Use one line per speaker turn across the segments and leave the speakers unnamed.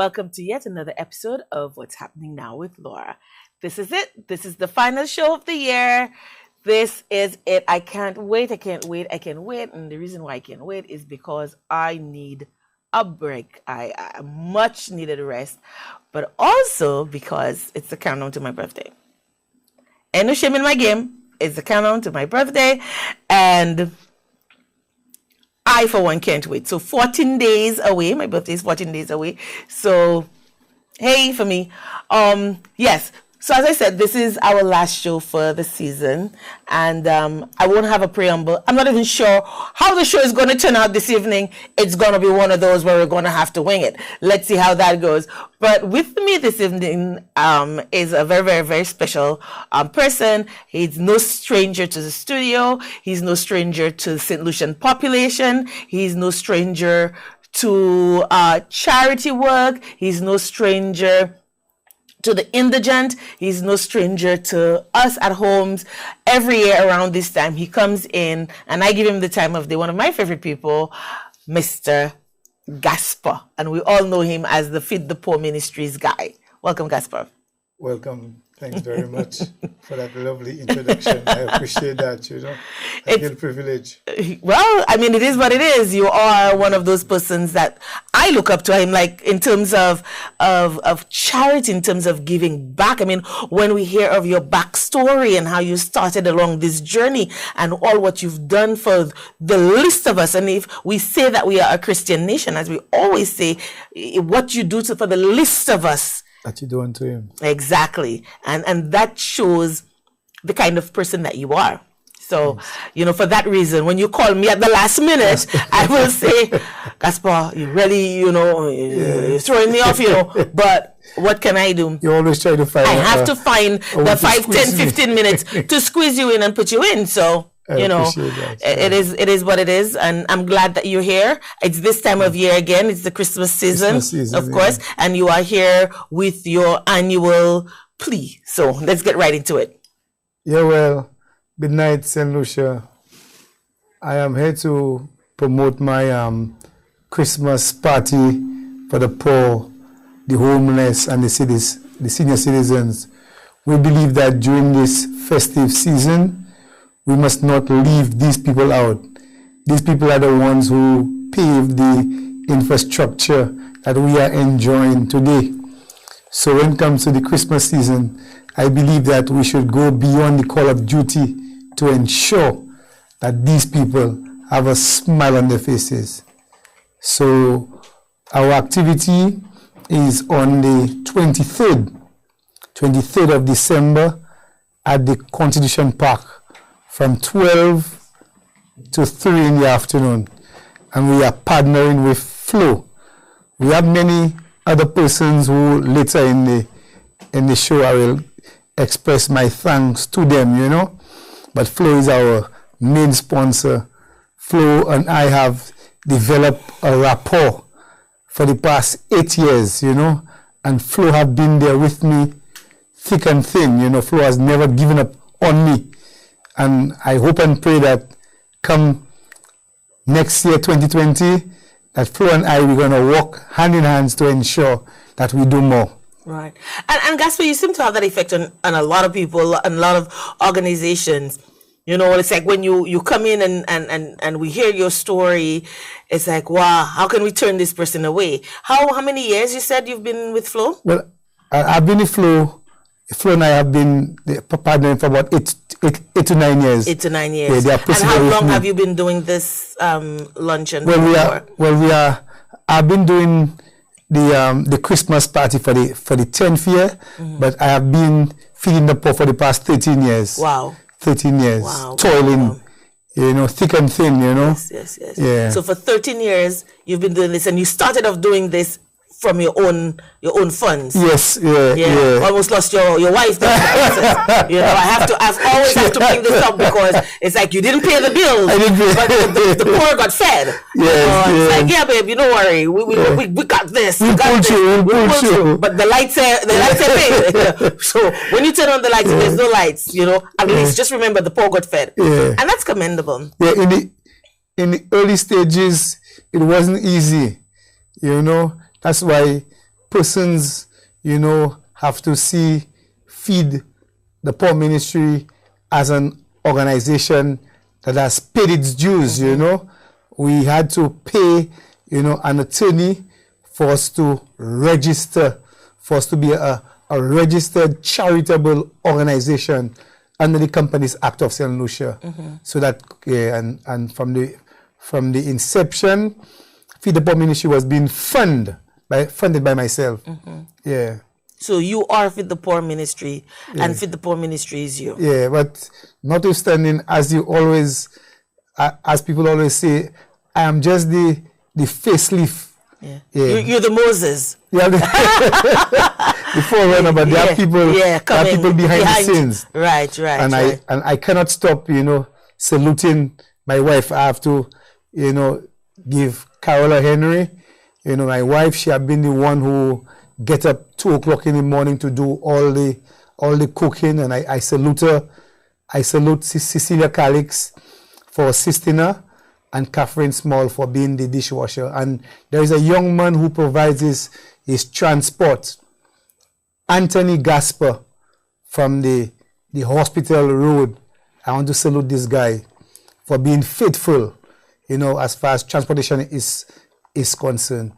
Welcome to yet another episode of What's Happening Now with Laura. This is it. This is the final show of the year. This is it. I can't wait. And the reason why I can't wait is because I need a break. I much needed a rest, but also because it's the countdown to my birthday. Ain't no shame in my game. It's the countdown to my birthday, and I, for one, can't wait. So 14 days away. My birthday is 14 days away. So, hey, for me. Yes. So as I said, this is our last show for the season, and I won't have a preamble. I'm not even sure how the show is going to turn out this evening. It's going to be one of those where we're going to have to wing it. Let's see how that goes. But with me this evening is a very, very, very special person. He's no stranger to the studio. He's no stranger to the St. Lucian population. He's no stranger to charity work. He's no stranger to the indigent. He's no stranger to us at homes. Every year around this time, he comes in and I give him the time of day. One of my favorite people, Mr. Gaspar. And we all know him as the Feed the Poor Ministries guy. Welcome, Gaspar.
Welcome. Thanks very much for that lovely introduction. I appreciate that, I feel privileged.
Well, I mean, it is what it is. You are one of those persons that I look up to him, like in terms of charity, in terms of giving back. I mean, when we hear of your backstory and how you started along this journey and all what you've done for the least of us, and if we say that we are a Christian nation, as we always say, what you do for the least of us,
that you do unto him.
Exactly. And that shows the kind of person that you are. So, for that reason, when you call me at the last minute, I will say, Gaspar, you really, you're throwing me off, But what can I do?
You always try to find.
I have to find the 5, 10, 15 minutes to squeeze you in and put you in. So, it is what it is, and I'm glad that you're here. It's this time of year again. It's the Christmas season, of course, and you are here with your annual plea. So let's get right into it.
Yeah, well, good night, St. Lucia. I am here to promote my Christmas party for the poor, the homeless, and the senior citizens. We believe that during this festive season, we must not leave these people out. These people are the ones who paved the infrastructure that we are enjoying today. So when it comes to the Christmas season, I believe that we should go beyond the call of duty to ensure that these people have a smile on their faces. So our activity is on the 23rd of December at the Constitution Park, from 12 to 3 in the afternoon, and we are partnering with Flow. We have many other persons who later in the show I will express my thanks to them, But Flow is our main sponsor. Flow and I have developed a rapport for the past 8 years, and Flow have been there with me thick and thin. Flow has never given up on me. And I hope and pray that come next year, 2020, that Flo and I, we're going to work hand in hand to ensure that we do more.
Right. And Gaspar, you seem to have that effect on a lot of people and a lot of organizations. It's like when you come in and we hear your story, it's like, wow, how can we turn this person away? How many years you said you've been with Flo?
Well, I've been with Flo. Flo and I have been partnering for about 8 to 9 years.
8 to 9 years.
Yeah,
and how long have you been doing this luncheon?
I've been doing the Christmas party for the 10th year, but I have been feeding the poor for the past 13 years.
Wow.
13 years.
Wow.
Toiling, thick and thin,
Yes.
Yeah.
So for 13 years, you've been doing this, and you started off doing this from your own funds.
Yes, yeah.
Almost lost your wife. I've always have to bring this up because it's like you didn't pay the bills, but the poor got fed. It's like, yeah, babe, don't worry, we got this.
We'll pull you.
But the lights are paid. So when you turn on the lights, there's no lights. At least just remember the poor got fed, and that's commendable.
Yeah, in the early stages, it wasn't easy. That's why persons, have to feed the Poor Ministry as an organization that has paid its dues, We had to pay, an attorney for us to register, for us to be a registered charitable organization under the Companies Act of St. Lucia. So that, and from the inception, Feed the Poor Ministry was being funded by myself. Yeah.
So you are Feed the Poor Ministry, and Feed the Poor Ministry is you.
Yeah, but notwithstanding, as people always say, I am just the facelift.
Yeah. You're the Moses.
Yeah, the forerunner, but there are people behind the scenes.
Right.
And I cannot stop, saluting my wife. I have to, give Carola Henry, my wife. She has been the one who get up 2 o'clock in the morning to do all the cooking, and I salute her. I salute Cecilia Calix for assisting her, and Catherine Small for being the dishwasher. And there is a young man who provides his transport, Anthony Gasper, from the hospital road. I want to salute this guy for being faithful, as far as transportation is concerned.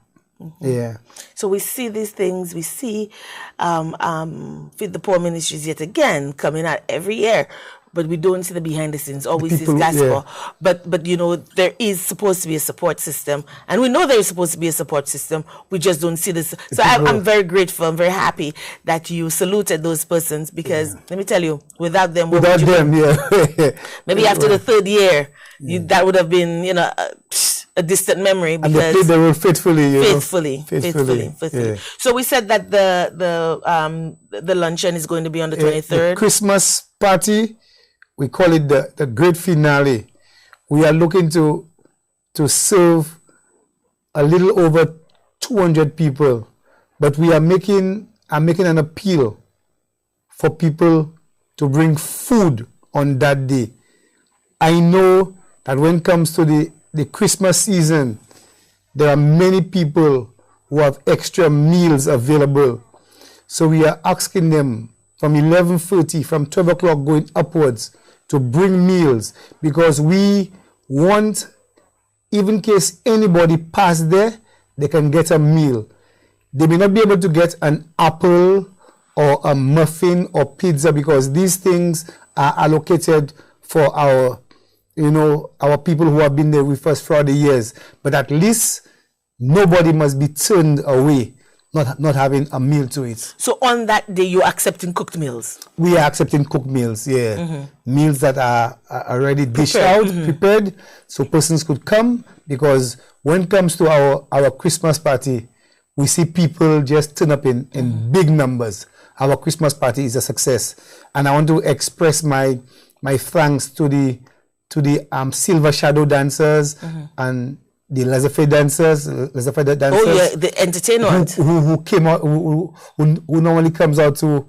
Yeah.
So we see these things. We see Feed the Poor Ministries yet again coming out every year, but we don't see the behind the scenes. All we see is gospel. Yeah. But there is supposed to be a support system, and we know there is supposed to be a support system. We just don't see this. So I'm very grateful. I'm very happy that you saluted those persons, because let me tell you, without them, maybe after the 3rd year, that would have been a distant memory.
And they played the role faithfully.
Yeah. So we said that the luncheon is going to be on the 23rd.
The Christmas party, we call it the great finale. We are looking to serve a little over 200 people, but I'm making an appeal for people to bring food on that day. I know that when it comes to the Christmas season, there are many people who have extra meals available. So we are asking them from 11:30, from 12 o'clock going upwards, to bring meals, because we want, even in case anybody pass there, they can get a meal. They may not be able to get an apple or a muffin or pizza, because these things are allocated for our people who have been there with us for the years. But at least nobody must be turned away not having a meal to eat.
So on that day, you're accepting cooked meals?
We are accepting cooked meals, meals that are already dished out, prepared, so persons could come. Because when it comes to our Christmas party, we see people just turn up in big numbers. Our Christmas party is a success. And I want to express my thanks to the Silver Shadow dancers and the Laissez-faire dancers.
Oh yeah, the entertainment.
Who came out, who normally comes out to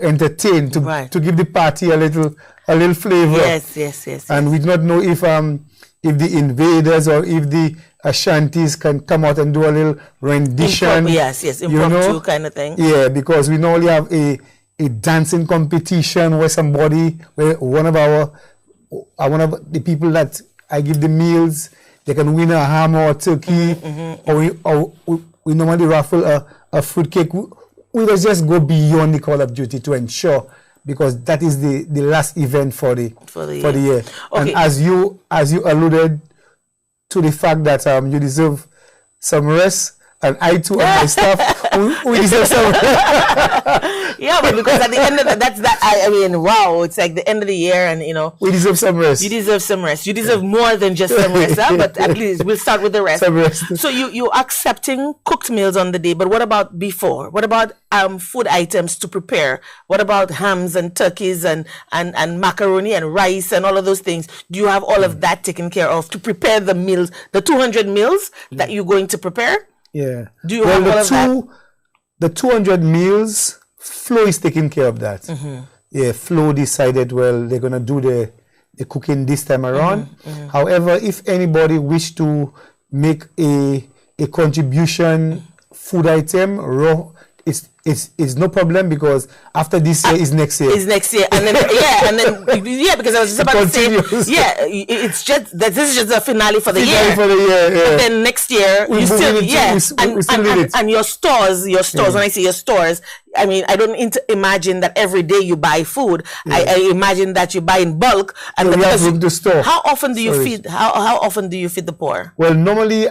entertain, to give the party a little flavor.
Yes.
And we do not know if the invaders or if the Ashantis can come out and do a little rendition.
Impromptu kind of thing.
Yeah, because we normally have a dancing competition where one of the people that I give the meals, they can win a ham or a turkey, or we normally raffle a fruit cake. We just go beyond the Call of Duty to ensure, because that is the last event for the year. Okay. And as you alluded to the fact that you deserve some rest, and I too and my staff, we deserve some rest.
Yeah, but because at the end of wow, it's like the end of the year, and
we deserve some rest.
You deserve some rest. You deserve more than just some rest, but at least we'll start with the rest.
Some rest.
So you accepting cooked meals on the day, but what about before? What about food items to prepare? What about hams and turkeys and macaroni and rice and all of those things? Do you have all of that taken care of to prepare the meals, the 200 meals that you're going to prepare?
Yeah.
Do you have all of that?
The 200 meals, Flo is taking care of that. Yeah, Flo decided, they're going to do the cooking this time around. However, if anybody wish to make a contribution food item, raw, it's no problem, because after this year is next year.
Is next year, and then because I was just about to say, it's just that this is just the finale for the year. But then next year you still and your stores. When I say your stores, I mean, I don't imagine that every day you buy food. I imagine that you buy in bulk, and
we have room to store.
How often do you feed? How often do you feed the poor?
Well, normally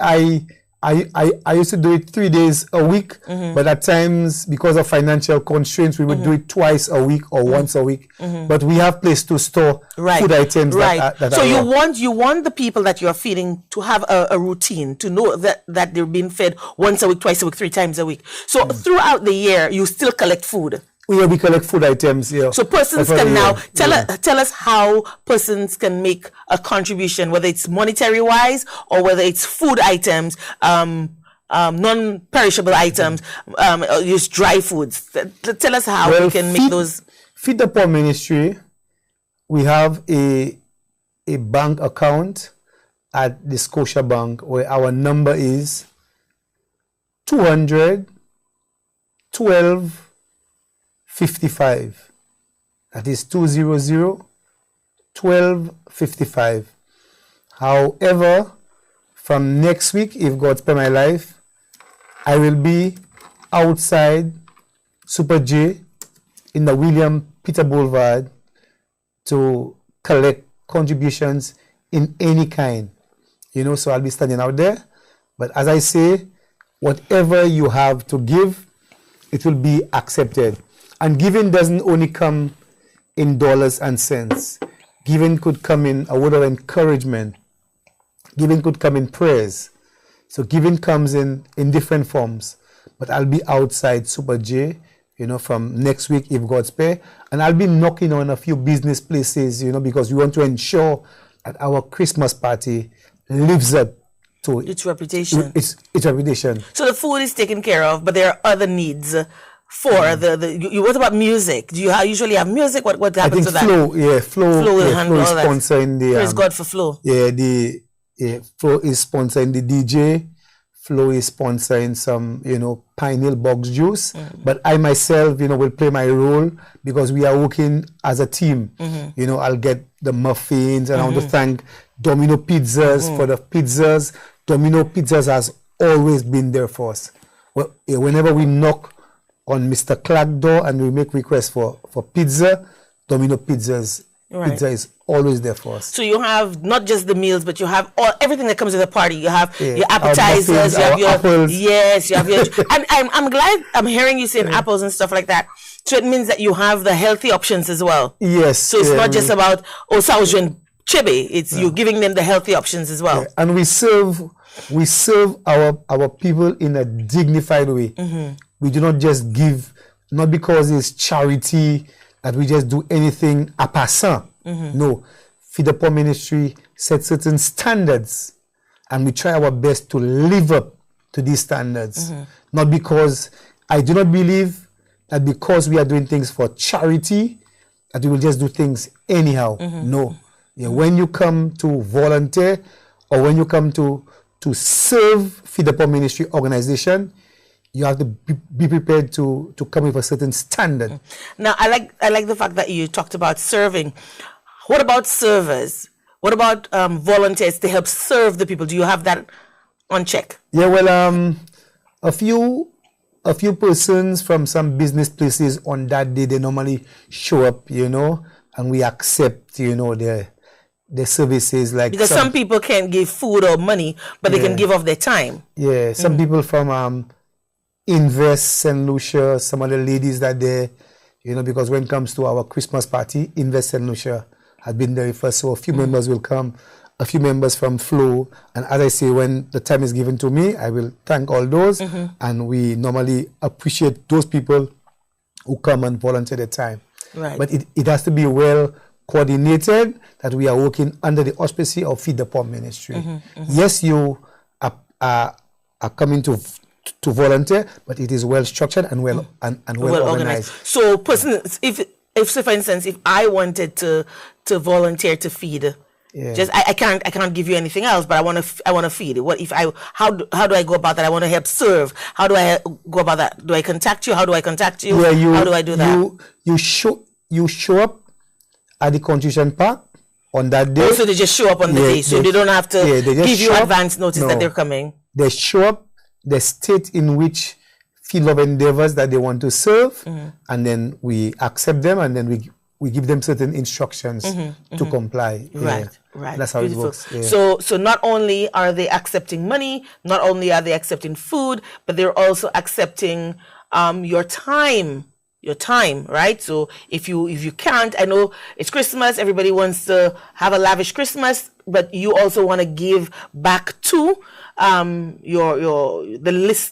I used to do it 3 days a week, but at times, because of financial constraints, we would do it twice a week or once a week. But we have place to store food items. That
so you want the people that you're feeding to have a routine, to know that they're being fed once a week, twice a week, 3 times a week. So throughout the year, you still collect food.
We collect food items. Yeah.
So persons can now tell us how persons can make a contribution, whether it's monetary wise or whether it's food items, non-perishable items, use dry foods. Tell us how we can make those.
Feed the Poor Ministry. We have a bank account at the Scotia Bank, where our number is 200 12 55. That is 200 12 55. However, from next week, if God spare my life, I will be outside Super J in the William Peter Boulevard to collect contributions in any kind. So I'll be standing out there. But as I say, whatever you have to give, it will be accepted. And giving doesn't only come in dollars and cents. Giving could come in a word of encouragement. Giving could come in prayers. So giving comes in different forms. But I'll be outside Super J, from next week, if God spare. And I'll be knocking on a few business places, because we want to ensure that our Christmas party lives up to
its reputation.
Its reputation.
So the food is taken care of, but there are other needs. For what about music? Do you usually have music? What happens to that?
Flo is sponsoring the.
Praise God for Flo.
Flo is sponsoring the DJ. Flo is sponsoring some, Pine Hill box juice. But I myself, will play my role, because we are working as a team. I'll get the muffins, and I want to thank Domino Pizzas for the pizzas. Domino Pizzas has always been there for us. Well, whenever we knock on Mr. Clark's door and we make requests for pizza, Domino Pizzas. Pizza is always there for us.
So you have not just the meals, but you have everything that comes with the party. You have your appetizers, you have your apples. Yes, you have your and I'm glad I'm hearing you saying apples and stuff like that. So it means that you have the healthy options as well.
Yes.
So it's not just about sausage and chibi. It's you giving them the healthy options as well.
And we serve our people in a dignified way. We do not just give, not because it's charity, that we just do anything a passant. No. Feed the Poor Ministry set certain standards, and we try our best to live up to these standards. Not because, I do not believe that because we are doing things for charity, that we will just do things anyhow. No. When you come to volunteer, or when you come to serve Feed the Poor Ministry organization, you have to be prepared to come with a certain standard.
Now, I like the fact that you talked about serving. What about servers? What about volunteers to help serve the people? Do you have that on check?
Yeah, well, a few persons from some business places on that day, they normally show up, and we accept, their services.
Because some people can't give food or money, but they can give of their time.
Yeah, some people from Invest St. Lucia, some of the ladies that there, because when it comes to our Christmas party, Invest St. Lucia has been there first, so a few members will come, a few members from Flo, and as I say, when the time is given to me, I will thank all those, and we normally appreciate those people who come and volunteer their time.
Right.
But it has to be well coordinated, that we are working under the auspices of Feed the Poor Ministry. Yes, you are coming to volunteer, but it is well structured and well organized. So,
persons, if for instance, if I wanted to volunteer to feed
Yeah.
Just I can't give you anything else, but I want to feed. What if how do I go about that? I want to help serve. How do I go about that? Do I contact you? How do I contact you?
Yeah,
how do I do that?
You show up at the contribution park on that day.
So they just show up on the day, so they don't have to give you advance notice that they're coming.
They show up, the state in which field of endeavors that they want to serve, and then we accept them, and then we give them certain instructions to comply.
Right.
That's how
Beautiful.
it works. Yeah.
So not only are they accepting money, not only are they accepting food, but they're also accepting your time, right? So if you can't, I know it's Christmas, everybody wants to have a lavish Christmas, but you also want to give back to the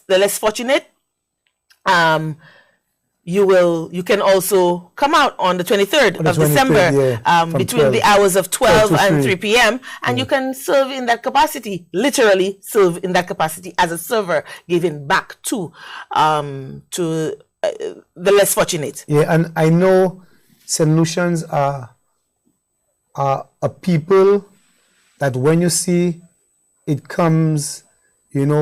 less fortunate. You can also come out on the 23rd of December between the hours of 12 and 3 p.m. and you can serve in that capacity, literally serve in that capacity as a server, giving back to the less fortunate.
Yeah, and I know St. Lucians are a people that when you see it comes,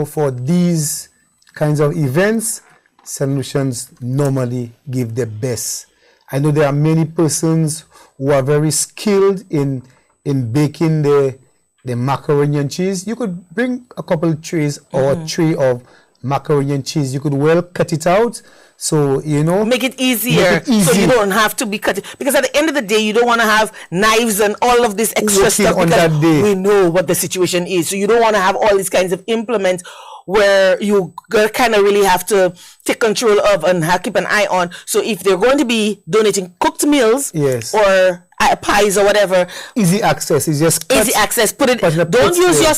for these kinds of events, St. Lucians normally give their best. I know there are many persons who are very skilled in baking the macaroni and cheese. You could bring a couple trays or a tray of macaroni and cheese. You could well cut it out. So,
make it easier. So you don't have to be cutting. Because at the end of the day, you don't want to have knives and all of this extra stuff
on
because
that day.
We know what the situation is. So you don't want to have all these kinds of implements where you kind of really have to take control of and keep an eye on. So if they're going to be donating cooked meals or pies or whatever,
easy access is just
easy access. Put it. Don't use your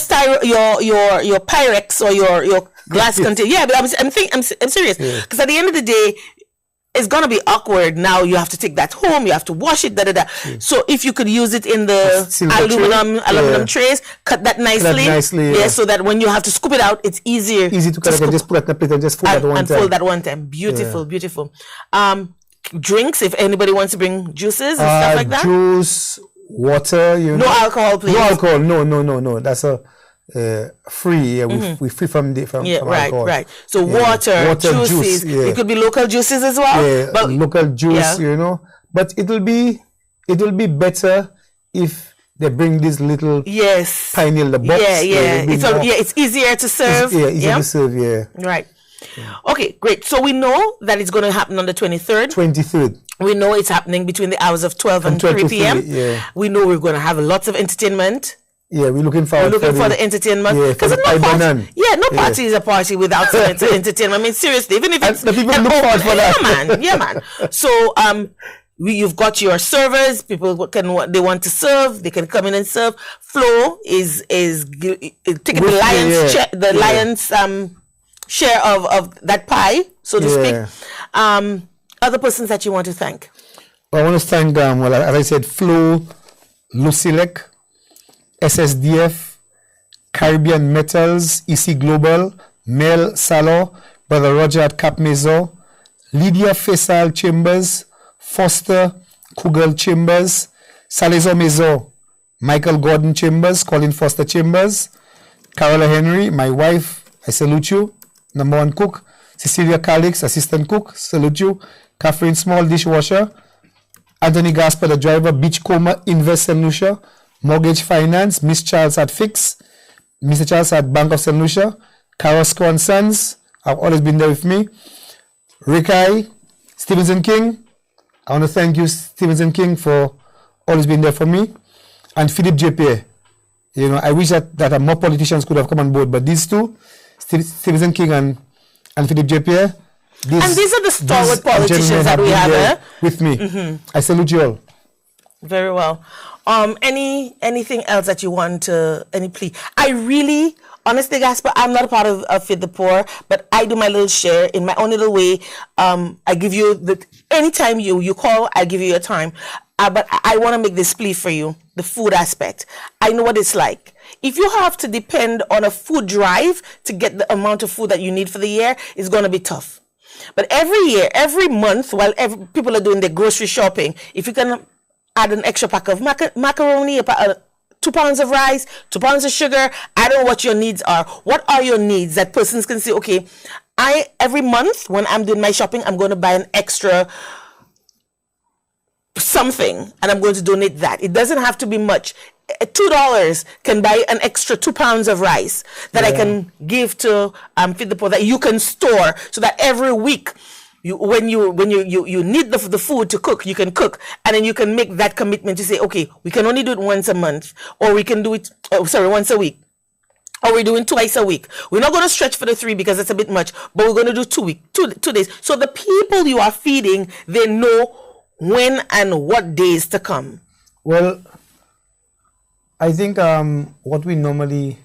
Pyrex or your glass container. Yeah, but I'm serious because at the end of the day, it's gonna be awkward. Now you have to take that home. You have to wash it. So if you could use it in the aluminum trays, cut that nicely. So that when you have to scoop it out, it's easier.
Easy to cut it and just put it in the plate and just fold that one time.
Beautiful. Drinks, if anybody wants to bring juices and stuff like that.
Juice, water.
No alcohol, please.
No alcohol. No. That's free. We free from alcohol.
Right. So water, juices.
Juice,
it could be local juices as well.
Yeah, but local juice. But it will be better if they bring this little tiny little box.
It's easier to serve.
Easier to serve.
Right. Okay, great. So we know that it's going to happen on the 23rd.
23rd.
We know it's happening between the hours of 12 and 3 p.m. We know we're going to have lots of entertainment.
Yeah, we're looking for
the entertainment. Because no party is a party without some entertainment. I mean, seriously, even if it's
the people look forward for that.
Yeah, man. So you've got your servers. People they want to serve. They can come in and serve. Flo is taking the lion's share of that pie, so to speak. Other persons that you want to thank?
I want to thank as I said, Flo, Lucilec, SSDF, Caribbean Metals, EC Global, Mel Salo, Brother Roger at Cap Maison, Lydia Faisal Chambers, Foster Kugel Chambers, Salazar Maison, Michael Gordon Chambers, Colin Foster Chambers, Carola Henry, my wife, I salute you, number one cook, Cecilia Calix, assistant cook, salute you, Catherine Small, dishwasher, Anthony Gasper, the driver, Beachcomber, Invest St. Lucia, Mortgage Finance, Miss Charles at Fix, Mr. Charles at Bank of St. Lucia, Carrasco and Sons, have always been there with me, Rikai, Stevenson King, I want to thank you, Stevenson King, for always being there for me, and Philip J. Pierre. I wish that more politicians could have come on board, but these two, Stevenson King and Philip J. Pierre,
these are the stalwart politicians that we have
with me. I salute you all.
Very well. Anything else that you want to, any plea? I really, honestly, Gasper, I'm not a part of Feed the Poor, but I do my little share in my own little way. I give you anytime you call, I give you your time. But I want to make this plea for you, the food aspect. I know what it's like. If you have to depend on a food drive to get the amount of food that you need for the year, it's going to be tough. But every year, every month, while people are doing their grocery shopping, if you can add an extra pack of macaroni, 2 2 pounds of rice, 2 pounds of sugar. I don't know what your needs are. What are your needs that persons can say, okay, every month when I'm doing my shopping, I'm going to buy an extra something and I'm going to donate that. It doesn't have to be much. $2 can buy an extra 2 pounds of rice that I can give to Feed the Poor, that you can store, so that every week when you need the food to cook, you can cook, and then you can make that commitment to say, okay, we can only do it once a month, or we can do it once a week, or we're doing twice a week. We're not going to stretch for the 3 because it's a bit much, but we're going to do 2 days. So the people you are feeding, they know when and what days to come.
Well, I think what we normally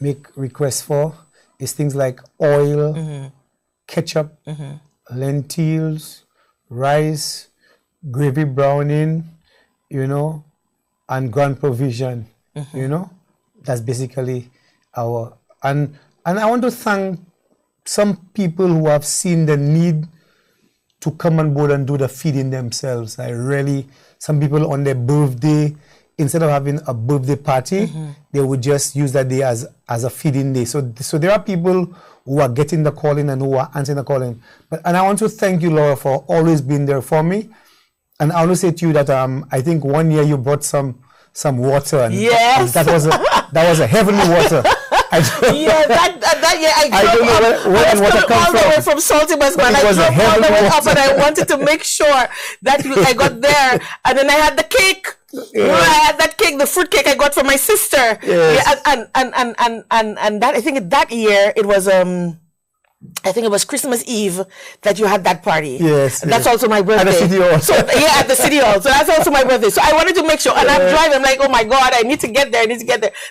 make requests for is things like oil, ketchup, lentils, rice, gravy browning, and ground provision, That's basically our... And I want to thank some people who have seen the need to come on board and do the feeding themselves. Some people on their birthday, instead of having a birthday party, they would just use that day as a feeding day. So there are people who are getting the calling and who are answering the calling. And I want to thank you, Laura, for always being there for me. And I want to say to you that I think one year you brought some water. And
yes.
That was a heavenly water.
That year I
don't know where the water comes
all the way from Salty West, man. I drove all the way up, and I wanted to make sure that I got there. And then I had the cake. I had that cake, the fruit cake I got from my sister.
Yes.
And that, I think that year it was I think it was Christmas Eve that you had that party.
Yes.
That's also my birthday.
At the City Hall.
So, at the City Hall. So that's also my birthday. So I wanted to make sure, and I'm driving, I'm like, oh my God, I need to get there.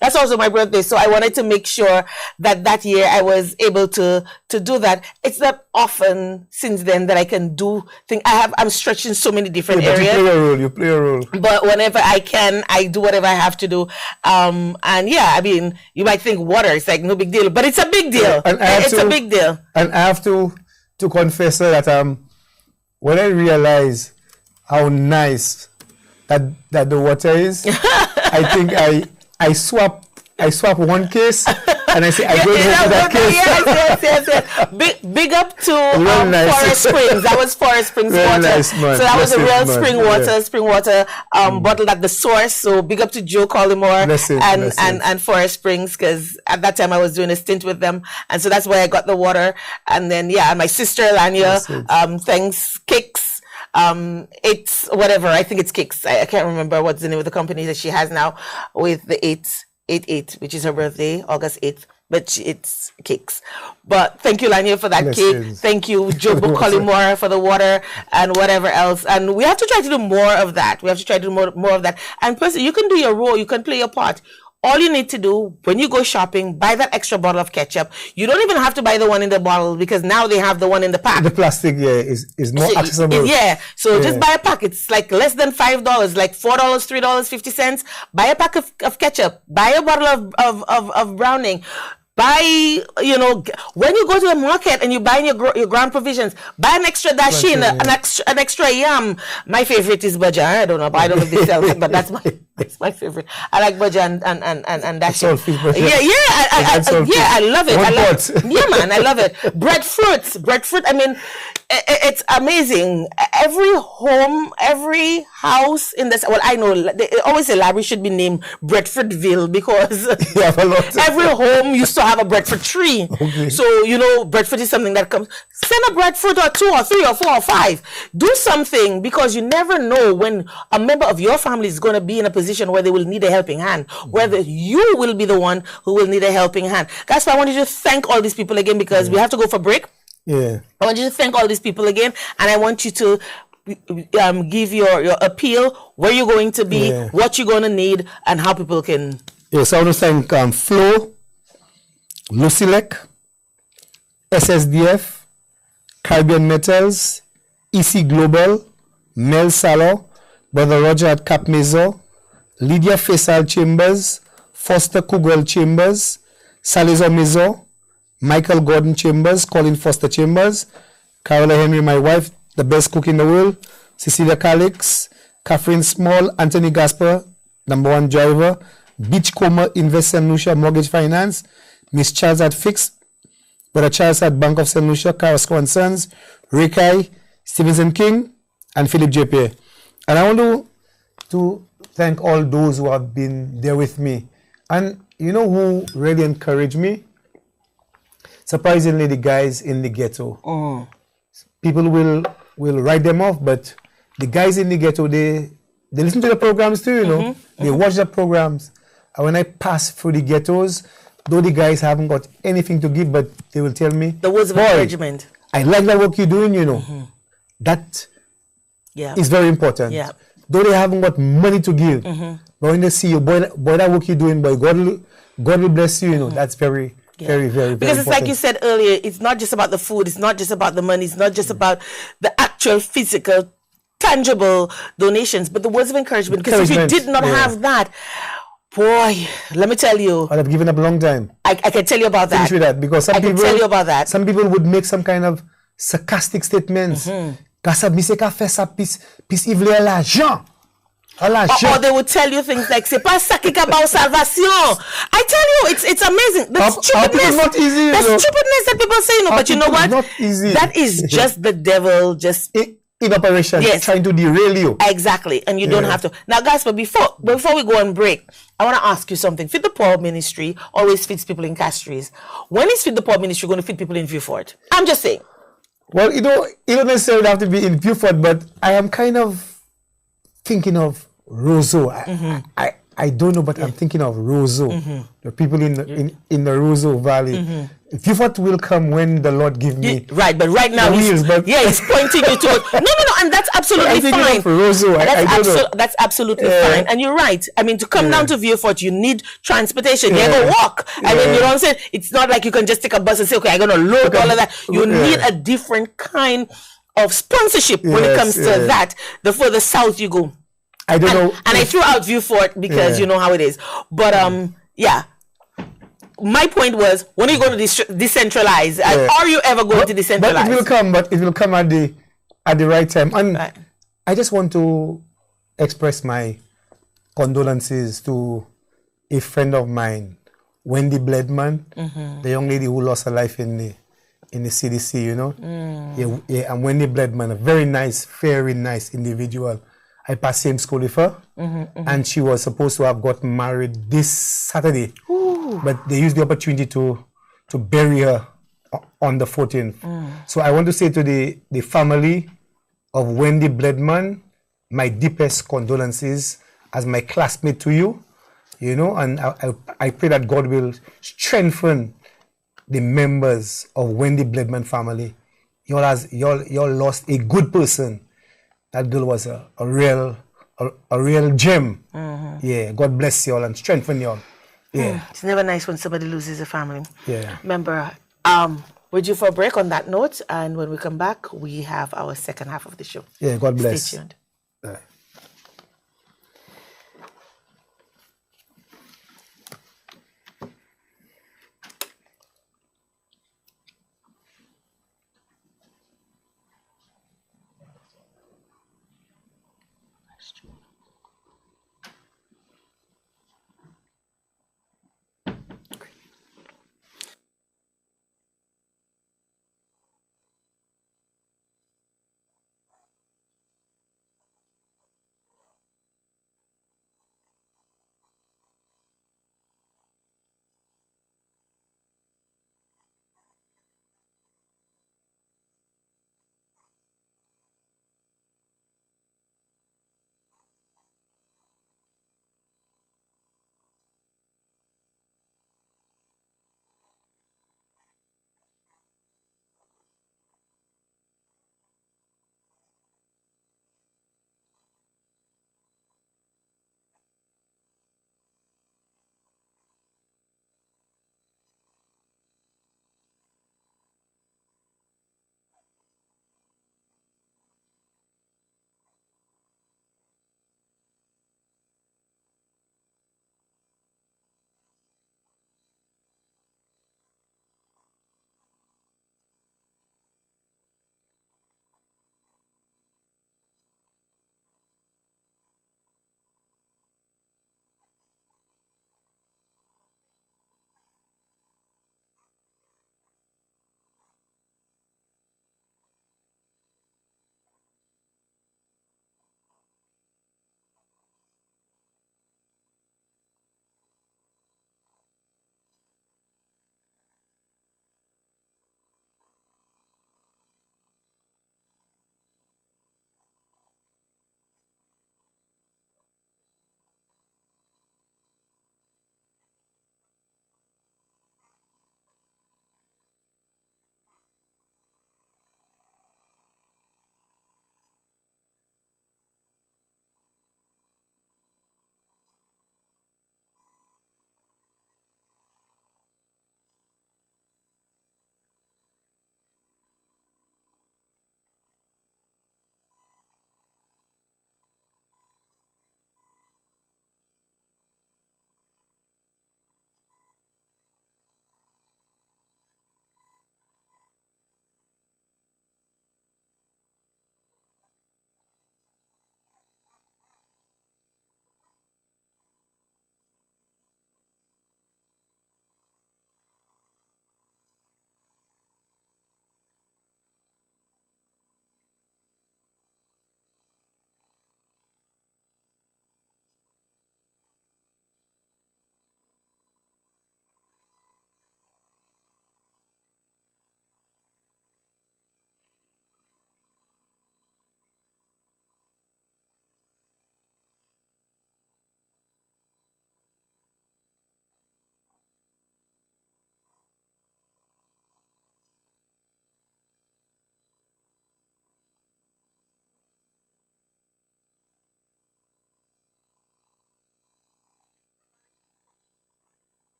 That's also my birthday. So I wanted to make sure that year I was able to do that. It's not often since then that I can do things. I'm stretching so many different areas.
You play a role.
But whenever I can, I do whatever I have to do. And you might think water is like no big deal, but it's a big deal. It's a big deal.
And I have to confess that when I realize how nice that the water is, I think I swap one case and I say I don't know that case.
Yes. Big up to
nice.
Forest Springs. That was Forest Springs water.
Nice, man.
So that was a real spring water,
Yeah.
bottled at the source. So big up to Joe Collymore and Forest Springs, because at that time I was doing a stint with them, and so that's where I got the water. And then my sister Lanya, thanks Kicks. It's whatever. I think it's Kicks. I can't remember what's the name of the company that she has now with the 8/8, which is her birthday, August 8th. But it's Kicks. But thank you, Lanya, for that cake. Thank you, Joe Collymore, for the water and whatever else. And we have to try to do more of that. And person, you can do your role. You can play your part. All you need to do when you go shopping, buy that extra bottle of ketchup. You don't even have to buy the one in the bottle, because now they have the one in the pack.
The plastic, is more accessible.
So just buy a pack. It's like less than $5, like $4, $3.50. Buy a pack of ketchup. Buy a bottle of Browning. Buy, when you go to the market and you buy your ground provisions, buy an extra dashin, an extra yam. My favorite is baja. I don't know, but I don't know if they sell it, but that's my favorite. I like baja and dashin. I love it. Yeah, man, I love it. Breadfruit. I mean, it's amazing. Every home, every house in this. Well, I know they always say Larry should be named Breadfruitville, because every home used to have a breadfruit tree.
Okay.
So breadfruit is something that comes. Send a breadfruit or 2 or 3 or 4 or 5. Do something, because you never know when a member of your family is going to be in a position where they will need a helping hand, whether you will be the one who will need a helping hand. That's why I want you to thank all these people again, because we have to go for break.
Yeah.
I want you to thank all these people again, and I want you to give your appeal, where you're going to be, what you're going to need, and how people can.
Yes, I want to thank Flo, Lucilec, SSDF, Caribbean Metals, EC Global, Mel Salo, Brother Roger at Cap Meso, Lydia Faisal Chambers, Foster Kugwell Chambers, Salazar Meso, Michael Gordon Chambers, Colin Foster Chambers, Carola Henry, my wife, the best cook in the world, Cecilia Calix, Catherine Small, Anthony Gasper, #1 driver, Beachcomber Invest St. Lucia Mortgage Finance, Miss Charles at Fix, Brother Charles at Bank of St. Lucia, Carrasco and Sons, Rikai, Stevenson King, and Philip J.P. And I want to thank all those who have been there with me. And you know who really encouraged me? Surprisingly, the guys in the ghetto. People will write them off, but the guys in the ghetto, they listen to the programs too, you know. They watch the programs. And when I pass through the ghettos, though the guys haven't got anything to give, but they will tell me,
the words of encouragement.
I like the work you're doing, you know. That is very important.
Yeah.
Though they haven't got money to give, but when they see you, boy, that work you're doing, boy, God will bless you, you know. That's very, very, very
because it's
important.
like you said earlier, it's not just about the food, it's not just about the money, it's not just about the actual physical, tangible donations, but the words of encouragement. Because if you did not have that, boy, let me tell you,
I'd have given up a long time.
I can tell you about that.
Finish with that, because some people
tell you about that.
Some people would make some kind of sarcastic statements.
Or they would tell you things like c'est pas ça qui about salvation. I tell you, it's amazing. The stupidness,
not easy,
stupidness that people say, but you know what?
Not easy.
That is just the devil just
in operation, trying to derail you.
Exactly, and you don't have to. Now, guys, but before we go on break, I want to ask you something. Feed the Poor Ministry always feeds people in Castries. When is Feed the Poor Ministry going to feed people in Vieux-Fort? I'm just saying.
Well, you don't necessarily have to be in Vieux-Fort, but I am kind of thinking of Roseau. I don't know, but I'm thinking of Roseau. The people in the Roseau Valley. Vieux-Fort will come when the Lord give me.
Right, but right now he's pointing you to it. No, and that's absolutely fine.
Roseau,
that's absolutely fine. And you're right. I mean, to come down to Vieux-Fort, you need transportation. You have to walk. I mean, you know what I'm saying? It's not like you can just take a bus and say, okay, I'm going to load all of that. You need a different kind of sponsorship when it comes to that. The further south you go.
I don't know.
And I threw out Vieux-Fort because you know how it is. But my point was, when are you going to decentralize? Are you ever going to decentralize?
But it will come at the right time. And I just want to express my condolences to a friend of mine, Wendy Bledman, the young lady who lost her life in the CDC, you know. And Wendy Bledman, a very nice individual. I passed same school with her, and she was supposed to have gotten married this Saturday, but they used the opportunity to bury her on the 14th. So I want to say to the family of Wendy Bledman, my deepest condolences as my classmate to you, you know, and I pray that God will strengthen the members of Wendy Bledman family. You all lost a good person. That girl was a real gem. Yeah, God bless you all and strengthen you all. Yeah.
It's never nice when somebody loses a family.
Yeah.
Remember, we're due for a break on that note, and when we come back, we have our second half of the show.
Yeah, God bless.
Stay tuned.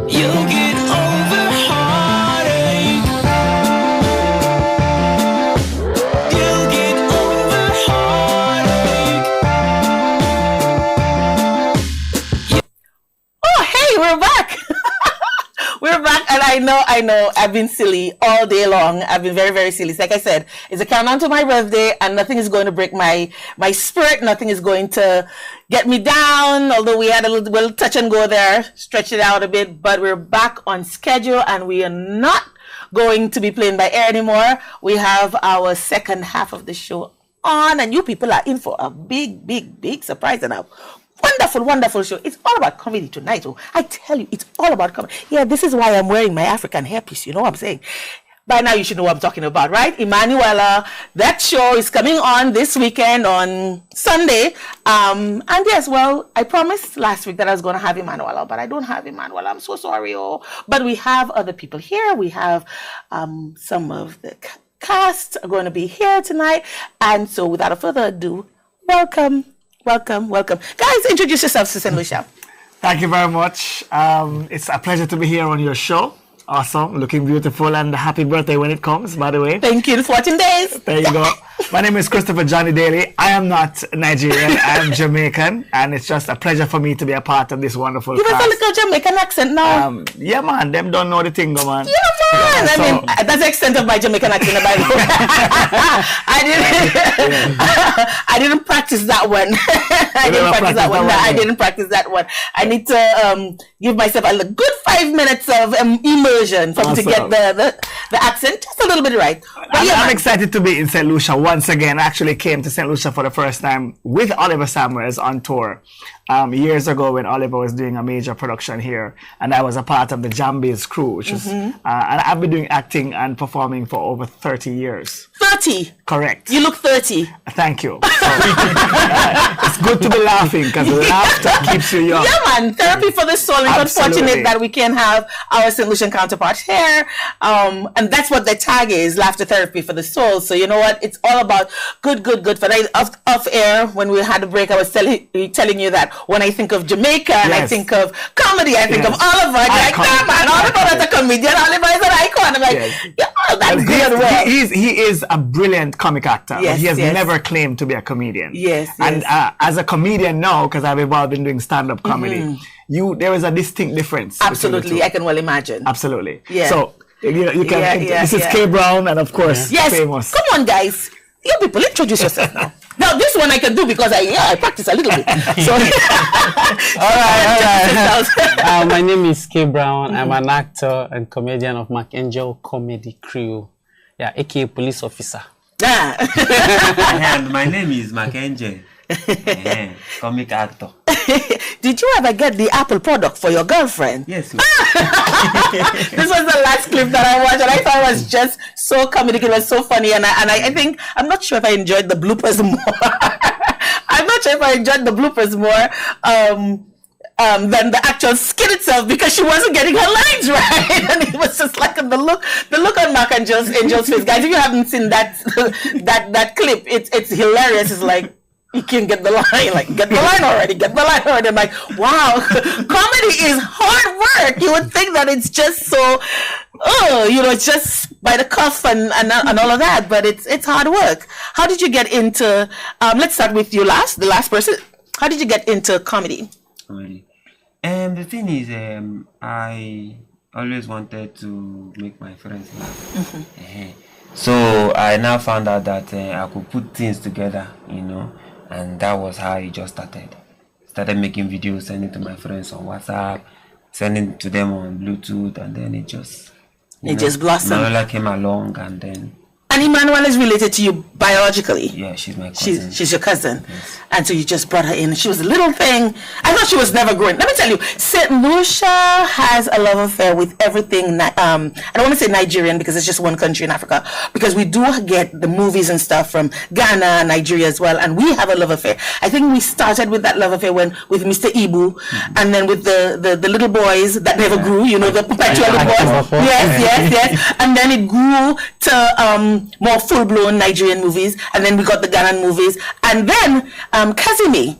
You'll get over heartache. You'll get over heartache.
Oh, hey, we're back. We're back, and I know, I've been silly all day long. I've been very, very silly. Like I said, it's a countdown to my birthday, and nothing is going to break my spirit. Nothing is going to get me down, although we had a little touch and go there, stretch it out a bit, but we're back on schedule, and we are not going to be playing by ear anymore. We have our second half of the show on, and you people are in for a big, big, big surprise, and a wonderful, wonderful show. It's all about comedy tonight. Oh, I tell you, it's all about comedy. Yeah, this is why I'm wearing my African hairpiece. You know what I'm saying? By now, you should know what I'm talking about, right? Emanuela, that show is coming on this weekend on Sunday. And yes, well, I promised last week that I was going to have Emanuela, but I don't have Emanuela. I'm so sorry. Oh, but we have other people here. We have some of the cast are going to be here tonight. And so without further ado, welcome. Guys, introduce yourselves to St. Lucia.
Thank you very much. It's a pleasure to be here on your show. Awesome. Looking beautiful, and happy birthday when it comes, by the way.
Thank you. 14 days.
There you go. My name is Christopher Johnny Daly. I am not Nigerian. I am Jamaican, and it's just a pleasure for me to be a part of this wonderful
You
cast.
have a little Jamaican accent now.
Yeah, man. Them don't know the thing, man.
Yeah, man.
Yeah,
I mean, that's the extent of my Jamaican accent, by the way. I didn't practice that one. I didn't practice that one. I need to give myself a good 5 minutes of immersion for me to get the accent just a little bit right. But
I'm excited to be in St. Lucia once again. I actually came to St. Lucia for the first time with Oliver Samuels on tour years ago when Oliver was doing a major production here, and I was a part of the Jambies crew, which is, and I've been doing acting and performing for over 30 years.
30?
Correct.
You look 30.
Thank you. So, it's good to be laughing because laughter keeps you young.
Yeah, man. Therapy for the soul. It's unfortunate that we can't have our St. Lucian counterpart here. And that's what the tag is, laughter therapy for the soul. So you know what? It's all about good. For off air, when we had a break, I was telling you that when I think of Jamaica and I think of comedy, I think of Oliver. I'm like, nah, man, Oliver is a comedian. Oliver is an icon. I'm like, that's good.
He is a brilliant comic actor. Yes, but he has never claimed to be a comedian.
Yes.
And as a comedian now, because I've evolved in doing stand-up comedy, there is a distinct difference.
Absolutely, I can well imagine.
Absolutely.
Yeah.
So you can. This is K Brown, and of course, famous.
Come on, guys. You people, introduce yourself now. Now, this one I can do because I practice a little bit. So,
all right. My name is K Brown. I'm an actor and comedian of McAngel Comedy Crew. Yeah, aka police officer.
And my name is McAngel. Comic actor.
Did you ever get the Apple product for your girlfriend?
Yes.
This was the last clip that I watched, and I thought it was just so comedic. It was so funny, and I think I'm not sure if I enjoyed the bloopers more. I'm not sure if I enjoyed the bloopers more than the actual skit itself, because she wasn't getting her lines right, and it was just like the look on McAngel's face. Guys, if you haven't seen that clip, it's hilarious. It's like, you can get the line, like, get the line already. I'm like, wow, comedy is hard work. You would think that it's just so, it's just by the cuff and all of that, but it's hard work. How did you get into, let's start with you the last person. How did you get into comedy?
The thing is, I always wanted to make my friends laugh. So I now found out that I could put things together, and that was how it just started. Started making videos, sending to my friends on WhatsApp, sending to them on Bluetooth, and then it just
blossomed.
Manola came along, and then.
And Emanuela is related to you biologically.
Yeah, she's my cousin.
She's your cousin.
Yes.
And so you just brought her in. She was a little thing. I thought she was never growing. Let me tell you, St. Lucia has a love affair with everything. I don't want to say Nigerian because it's just one country in Africa. Because we do get the movies and stuff from Ghana, Nigeria as well. And we have a love affair. I think we started with that love affair with Mr. Ibu. And then with the little boys that never grew, the perpetual little boys. Yes. And then it grew to more full-blown Nigerian movies, and then we got the Ghanaian movies, and then Kazimi,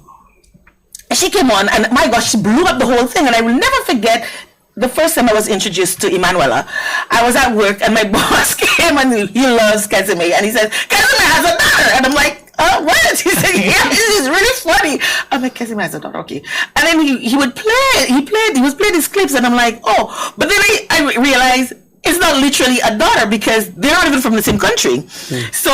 she came on, and my gosh, she blew up the whole thing. And I will never forget the first time I was introduced to Emanuela, I was at work and my boss came and he loves Kesime and he said, Kesime has a daughter. And I'm like, what? He said, yeah, this is really funny. I'm like, Kesime has a daughter, okay. And then he was playing these clips and I'm like, oh, but then I realized it's not literally a daughter because they're not even from the same country. So,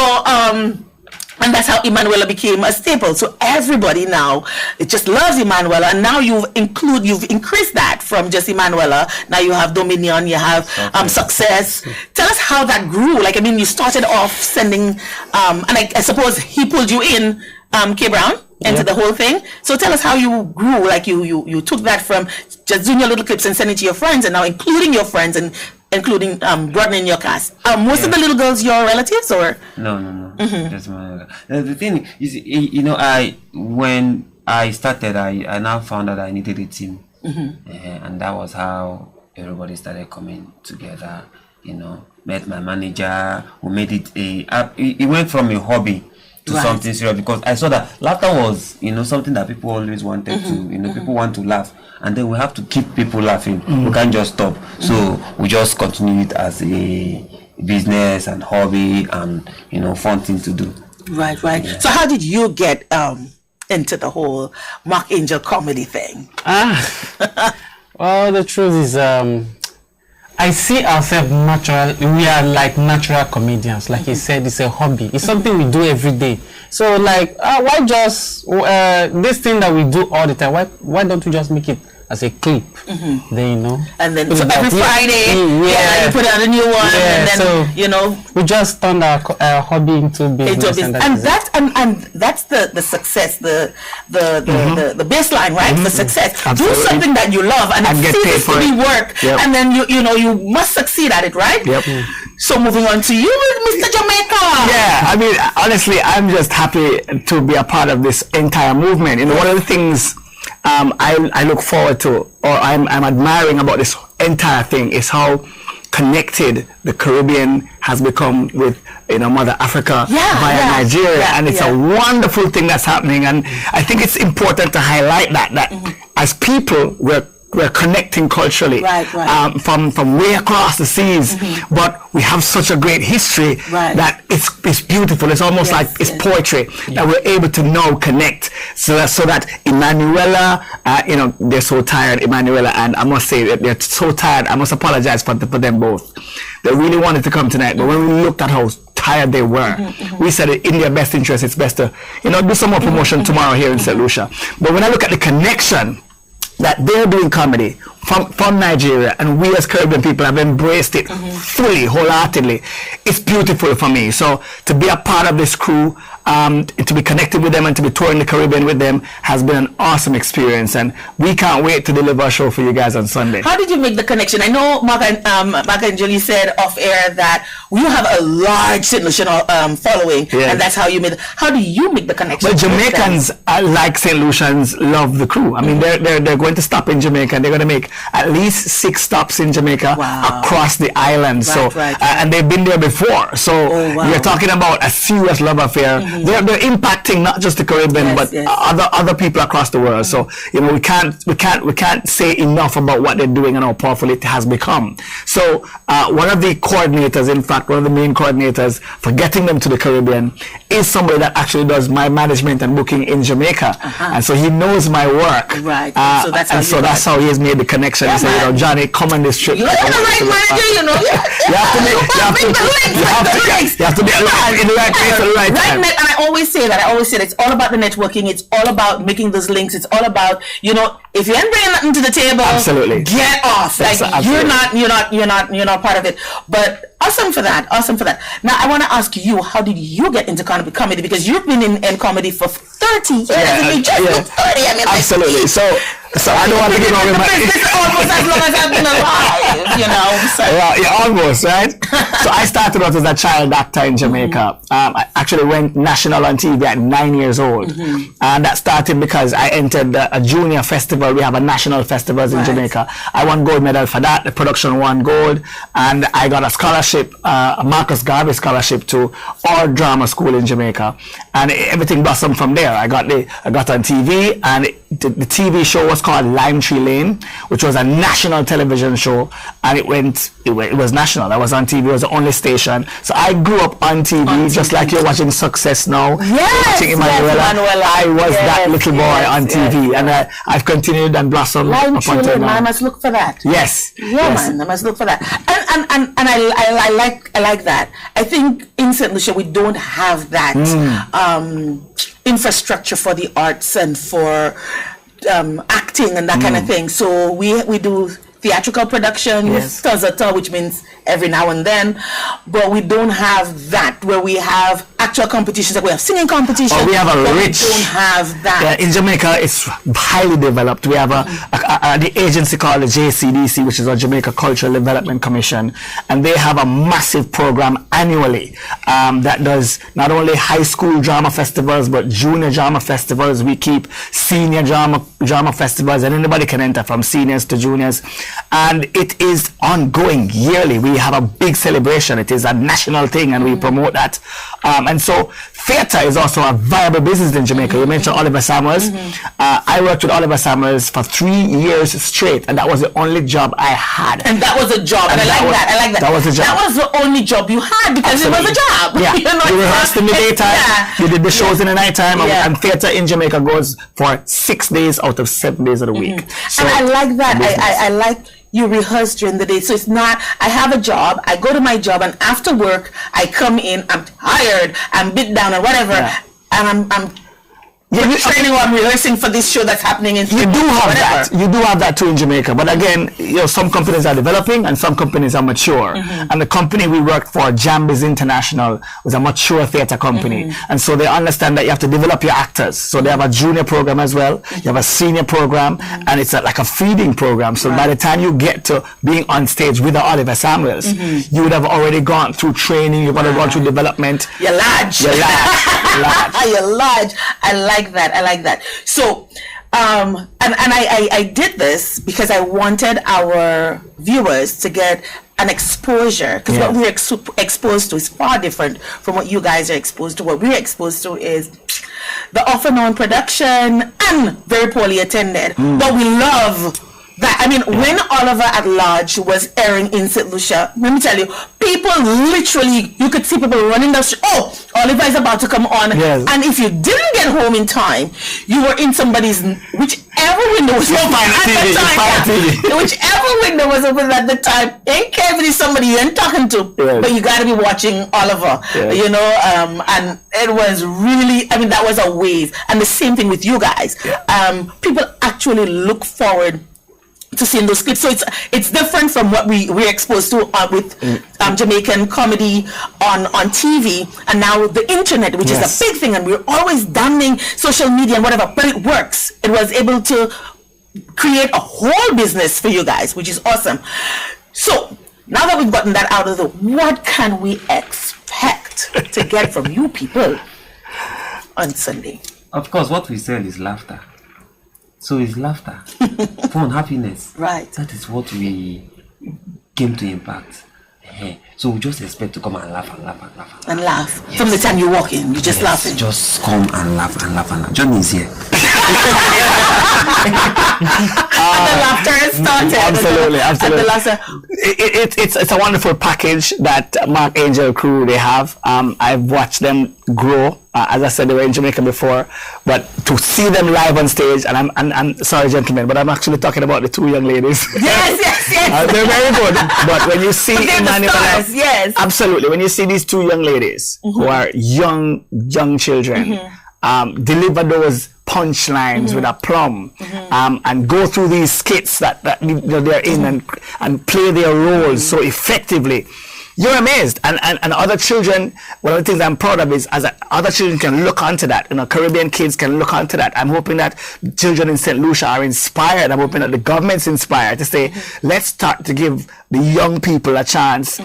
and that's how Emanuela became a staple. So everybody now, it just loves Emanuela. And now you've increased that from just Emanuela. Now you have Dominion, you have Success. Tell us how that grew. Like, I mean, you started off sending, and I suppose he pulled you in, K Brown, into the whole thing. So tell us how you grew. Like you took that from just doing your little clips and sending it to your friends, and now including your friends and including broadening your cast. Most of the little girls your relatives, or
no. That's my. The thing is, you know, when I started, I now found out I needed a team, and that was how everybody started coming together. You know, met my manager, who made it it went from a hobby to something serious, because I saw that laughter was, you know, something that people always wanted to, you know, people want to laugh, and then we have to keep people laughing. We can't just stop. So we just continue it as a business and hobby and, you know, fun thing to do.
Right. So how did you get into the whole Mark Angel comedy thing?
Well, the truth is, I see ourselves natural. We are like natural comedians. Like he said, it's a hobby. It's something we do every day. So like, why just this thing that we do all the time? Why don't we just make it as a clip? Then, you know. And then
so every Friday, you put out a new one, and then so you know,
we just turned our hobby into business.
And that's the success, the baseline, right? For success.
Absolutely.
Do something that you love and it ceases to be work, and then you must succeed at it, right? So moving on to you, Mr. Jamaica.
Yeah, I mean, honestly, I'm just happy to be a part of this entire movement. You know, one of the things I look forward to, or I'm admiring about this entire thing, is how connected the Caribbean has become with, you know, Mother Africa via Nigeria, and it's a wonderful thing that's happening. And I think it's important to highlight that as people we're connecting culturally from way across the seas, but we have such a great history that it's beautiful. It's almost like it's poetry that we're able to now connect. So that Emanuela, you know, they're so tired, Emanuela, and I must say that they're so tired. I must apologize for them both. They really wanted to come tonight, but when we looked at how tired they were, we said in their best interest, it's best to, you know, do some more promotion tomorrow here in St. Lucia. But when I look at the connection that they're doing comedy from Nigeria, and we as Caribbean people have embraced it fully, wholeheartedly, it's beautiful for me. So to be a part of this crew, to be connected with them and to be touring the Caribbean with them has been an awesome experience, and we can't wait to deliver a show for you guys on Sunday.
How did you make the connection? I know Mark and Julie said off air that you have a large St. Lucian following, and that's how you made. How do you make the connection?
Well, Jamaicans, like St. Lucians, love the crew. I mean, they're going to stop in Jamaica, and they're going to make at least 6 stops in Jamaica across the island. And they've been there before. So we're talking about a serious love affair. They're impacting not just the Caribbean, but other people across the world. So, you know, we can't say enough about what they're doing and how powerful it has become. So one of the coordinators, in fact, one of the main coordinators for getting them to the Caribbean, is somebody that actually does my management and booking in Jamaica, and so he knows my work. So that's how he has made the connection. He said, you know, Johnny, come on this trip.
You're the right manager, you know.
You have to be in the right place at the right time.
And I always say that. It's all about the networking. It's all about making those links. It's all about, you know, if you ain't bringing nothing to the table, get off. Like you're not part of it. But awesome for that. Now I want to ask you, how did you get into comedy? Because you've been in comedy for 30 years. And you just look 30. I mean,
absolutely. So I don't want to get on with my
business almost as long as I've been alive, you know. So.
Well, yeah, almost, right? So I started out as a child actor in Jamaica. I actually went national on TV at 9 years old. And that started because I entered a junior festival. We have a national festivals in Jamaica. I won gold medal for that. The production won gold. And I got a scholarship, a Marcus Garvey scholarship to our drama school in Jamaica. and everything blossomed from there. I got on TV, and the TV show was called Lime Tree Lane, which was a national television show, and it was national. I was on TV. It was the only station. So I grew up on TV, just like you're watching Success now.
Yes,
watching Emanuela. I was that little boy on TV, and I've continued and blossomed
Lime
up
Tree
until
Lane,
now.
I must look for that.
Yes.
Yeah, man, I must look for that. And I like that. I think in St. Lucia we don't have that infrastructure for the arts and for acting and that kind of thing. So we do theatrical production with Tazata, which means every now and then, but we don't have that where we have actual competitions. Like we have singing competitions.
Oh, we have
but
we don't
have that.
Yeah, in Jamaica, it's highly developed. We have the agency called the JCDC, which is our Jamaica Cultural Development Commission, and they have a massive program annually that does not only high school drama festivals but junior drama festivals. We keep senior drama festivals, and anybody can enter from seniors to juniors, and it is ongoing yearly. We have a big celebration. It is a national thing, and we promote that. And so theatre is also a viable business in Jamaica. You mentioned Oliver Samuels. I worked with Oliver Samuels for 3 years straight, and that was the only job I had.
And that was a job, and I like that.
That was a job.
That was the only job you had because it was a job.
Yeah, you rehearsed in the daytime, you did the shows in the nighttime, and theatre in Jamaica goes for 6 days out of 7 days of the week. So,
and I like that. I like you rehearse during the day. So it's not, I have a job, I go to my job, and after work, I come in, I'm tired, I'm bit down or whatever, and I'm training or I'm rehearsing for this show that's happening in
you do have that. You do have that too in Jamaica. But again, some companies are developing and some companies are mature. And the company we worked for, Jambies International, was a mature theatre company. And so they understand that you have to develop your actors. So they have a junior program as well. You have a senior program, and it's like a feeding program. So by the time you get to being on stage with the Oliver Samuels, you would have already gone through training. You've already gone through development.
You're large.
You're large.
You're large. I like that. So, and I did this because I wanted our viewers to get an exposure, because what we're exposed to is far different from what you guys are exposed to. What we're exposed to is the often known production and very poorly attended. But we love that. I mean, when Oliver at Large was airing in St. Lucia, let me tell you, people literally, you could see people running down the street. Oh, Oliver is about to come on.
Yes.
And if you didn't get home in time, you were in somebody's, whichever window was open at the time. Whichever window was open at the time, ain't care if it is somebody you ain't talking to, but you got to be watching Oliver, you know, and it was really, I mean, that was a wave. And the same thing with you guys. People actually look forward to seeing those clips. So it's different from what we're exposed to with Jamaican comedy on TV, and now with the internet, which is a big thing, and we're always damning social media and whatever, but it works. It was able to create a whole business for you guys, which is awesome. So now that we've gotten that out of the way, what can we expect to get from you people on Sunday?
Of course, what we sell is laughter. So it's laughter, fun, happiness.
Right.
That is what we came to impact. So we just expect to come and laugh and laugh and laugh.
And laugh. Yes. From the time you walk in, you just laughing.
Just come and laugh and laugh and laugh. Johnny is here.
And the laughter has started.
Absolutely. It's a wonderful package that Mark Angel crew they have. I've watched them grow. As I said, they were in Jamaica before, but to see them live on stage, and I'm sorry, gentlemen, but I'm actually talking about the two young ladies.
Yes.
They're very good. But when you see
stars, yes,
absolutely, when you see these two young ladies who are young children, deliver those punchlines with aplomb, and go through these skits that they're in and play their roles so effectively. You're amazed, and other children. One of the things I'm proud of is other children can look onto that. Caribbean kids can look onto that. I'm hoping that children in St. Lucia are inspired. I'm hoping that the government's inspired to say, let's start to give the young people a chance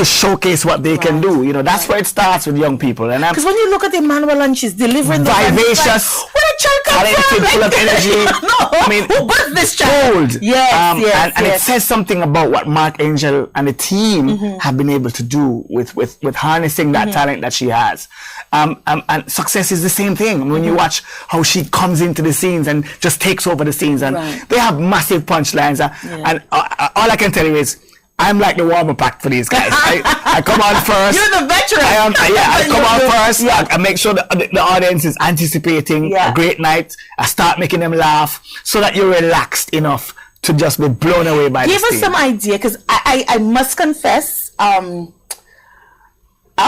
to showcase what they can do. You know, that's where it starts with young people. And I'm
Because when you look at Emmanuel and she's delivering the
vivacious,
where did child come
talented,
from?
full of energy.
No,
I mean,
who birthed this child?
bold.
Yes, yes,
and it
yes.
says something about what Mark Angel and the team have been able to do with harnessing that talent that she has. And success is the same thing. When you watch how she comes into the scenes and just takes over the scenes, and
Right.
they have massive punchlines. And all I can tell you is, I'm like the warm-up act for these guys. I come on first.
You're the veteran.
I come on
You're-
first.
yeah.
I make sure the audience is anticipating
Yeah.
a great night. I start making them laugh so that you're relaxed enough to just be blown away by
Give
this
us
thing.
some idea, because I must confess, I'm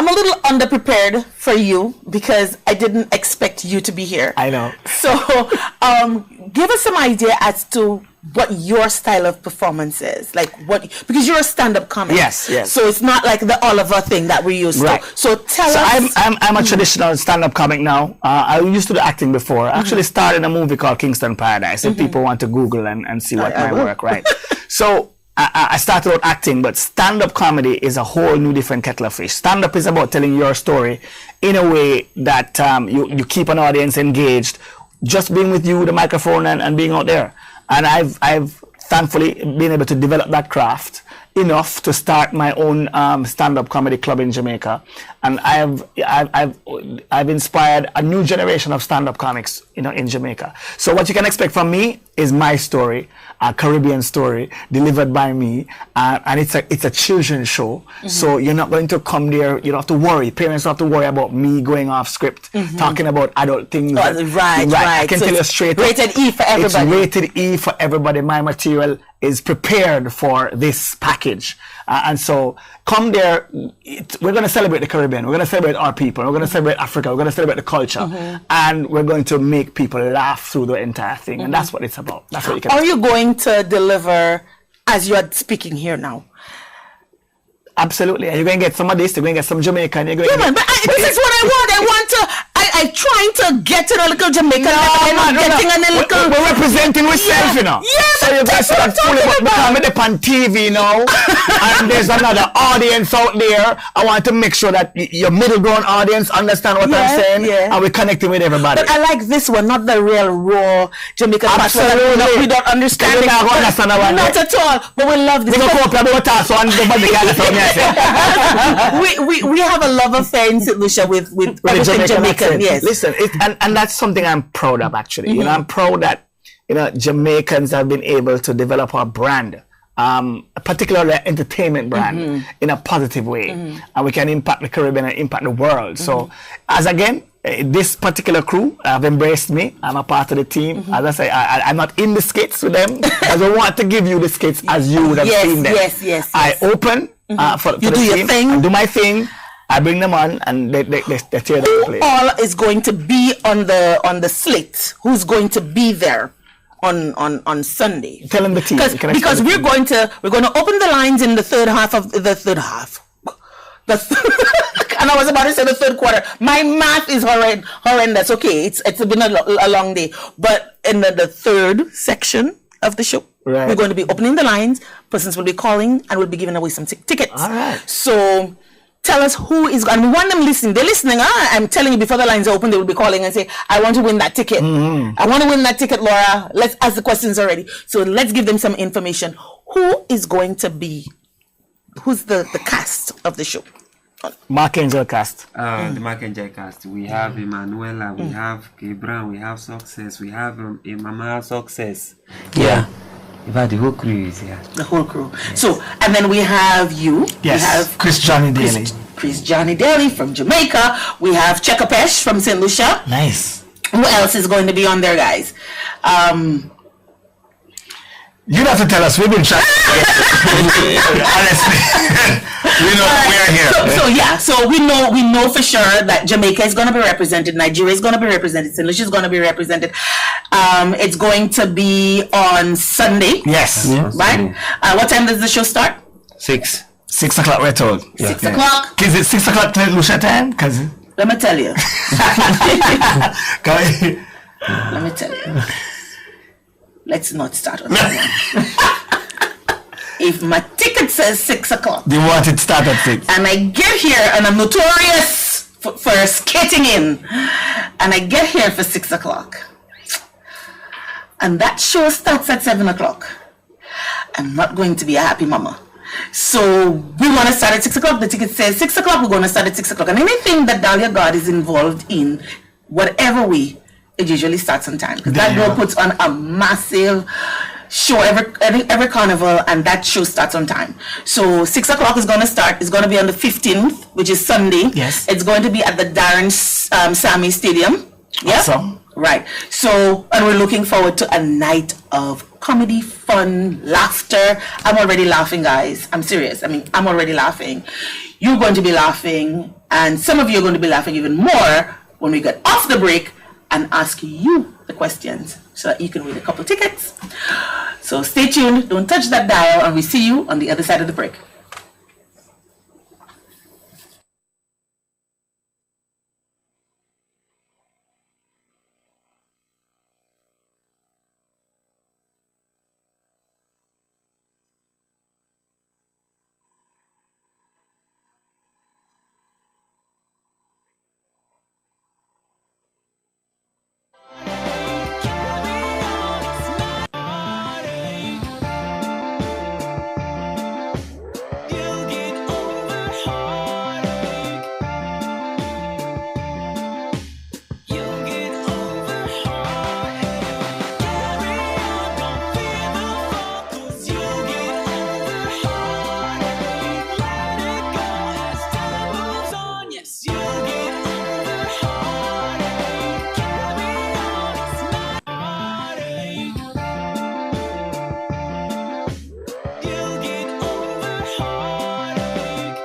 a little underprepared for you because I didn't expect you to be here.
I know.
So, give us some idea as to what your style of performance is, like because you're a stand-up comic.
Yes, yes.
So it's not like the Oliver thing that we used
Right.
to. So tell
So
us.
I'm a traditional stand-up comic now. I used to do acting before. I actually starred in a movie called Kingston Paradise. If people want to Google and see what my work, right? So I started out acting, but stand-up comedy is a whole new different kettle of fish. Stand-up is about telling your story in a way that you keep an audience engaged, just being with you, the microphone, and being out there. And I've thankfully been able to develop that craft enough to start my own stand-up comedy club in Jamaica, and I've inspired a new generation of stand-up comics, in Jamaica. So what you can expect from me is my story, a Caribbean story delivered by me, and it's a children's show. So you're not going to come there. You don't have to worry. Parents don't have to worry about me going off script, talking about adult things.
Right.
I can
So
tell you
it's
straight up,
rated E for everybody.
It's rated E for everybody. My material is prepared for this package. And so come there. We're going to celebrate the Caribbean. We're going to celebrate our people. We're going to celebrate Africa. We're going to celebrate the culture. And we're going to make people laugh through the entire thing. And that's what it's about. That's what you can
Are you going to deliver as you are speaking here now?
Absolutely. And you're going to get some of this. You're going to get some Jamaican. You're going
Yeah,
to
man, but this is what I want. I'm trying to get to a little Jamaican. I'm not getting a little.
We're representing ourselves,
Yeah,
So you guys are fully become on TV now, and there's another audience out there. I want to make sure that your middle grown audience understand what I'm saying, and we're connecting with everybody.
But I like this one, not the real raw Jamaican part where
Absolutely.
we don't understand
You're
it.
not gonna understand that one,
Not
right?
at all. But we love this.
We go copy about us, so nobody can understand me, I say.
we have a love affair in St. Lucia with everything Jamaican.
accent.
Yes.
Listen, and that's something I'm proud of, actually. I'm proud that Jamaicans have been able to develop our brand, particularly our entertainment brand, in a positive way, and we can impact the Caribbean and impact the world. So, as again, this particular crew have embraced me. I'm a part of the team. As I say, I'm not in the skits with them. I don't want to give you the skits as you would have seen them.
Yes.
I open for
You
the
do your
team.
thing.
I do my thing. I bring them on, and they tear the place.
All is going to be on the slate. Who's going to be there on Sunday?
Tell them the team. You can
Because
explain
we're
the team.
going to open the lines in the third half. And I was about to say the third quarter. My math is horrendous. Okay, it's been a long day, but in the third section of the show,
Right.
we're going to be opening the lines. Persons will be calling, and we'll be giving away some tickets.
All right.
So tell us who is, and we want them listening. They're listening. I'm telling you, before the lines are open, they will be calling and say, I want to win that ticket. I want to win that ticket, Laura. Let's ask the questions already. So let's give them some information. Who is going to be, who's the cast of the show?
Mark Angel cast.
The Mark and Jack cast. We have Emanuela, we have Gibran, we have Success, we have Mama Success.
Yeah.
In fact, the whole crew is here.
The whole crew. So, and then we have you.
Yes.
We have
Chris Johnny Daly.
Chris Johnny Daly from Jamaica. We have Chekapesh from St. Lucia.
Nice.
Who else is going to be on there, guys?
You'd have to tell us. We've been trying. Honestly, we know we're here.
So we know for sure that Jamaica is going to be represented, Nigeria is going to be represented, St. Lucia is going to be represented. It's going to be on Sunday.
Yes.
Right? What time does the show start?
6.
6 o'clock, we're told.
6 o'clock.
Is it 6 o'clock to Lucia time? Because
Let me tell you. Let me tell you. Let's not start on that one.
if my ticket says 6 o'clock,
They want it start at 6.
and I get here and I'm notorious for skating in, and I get here for 6 o'clock, and that show starts at 7 o'clock, I'm not going to be a happy mama. So we want to start at 6 o'clock. The ticket says 6 o'clock. We're going to start at 6 o'clock. And anything that Dahlia God is involved in, whatever way, it usually starts on time. Because that girl puts on a massive show every carnival, and that show starts on time. So 6 o'clock is going to start. It's going to be on the 15th, which is Sunday.
Yes.
It's going to be at the Darren Sammy Stadium. Yeah.
Awesome.
Right. So, and we're looking forward to a night of comedy, fun, laughter. I'm already laughing, guys. I'm serious. I mean, I'm already laughing. You're going to be laughing, and some of you are going to be laughing even more when we get off the break and ask you the questions so that you can win a couple tickets. So stay tuned. Don't touch that dial, and we see you on the other side of the break.
You'll get over heartache. You'll get over heartache. Carry on, don't fear the fall, 'cause you'll get over heartache. Let it go as time moves on. Yes, you'll get over heartache. Carry on, it's not heartache. You'll get over heartache.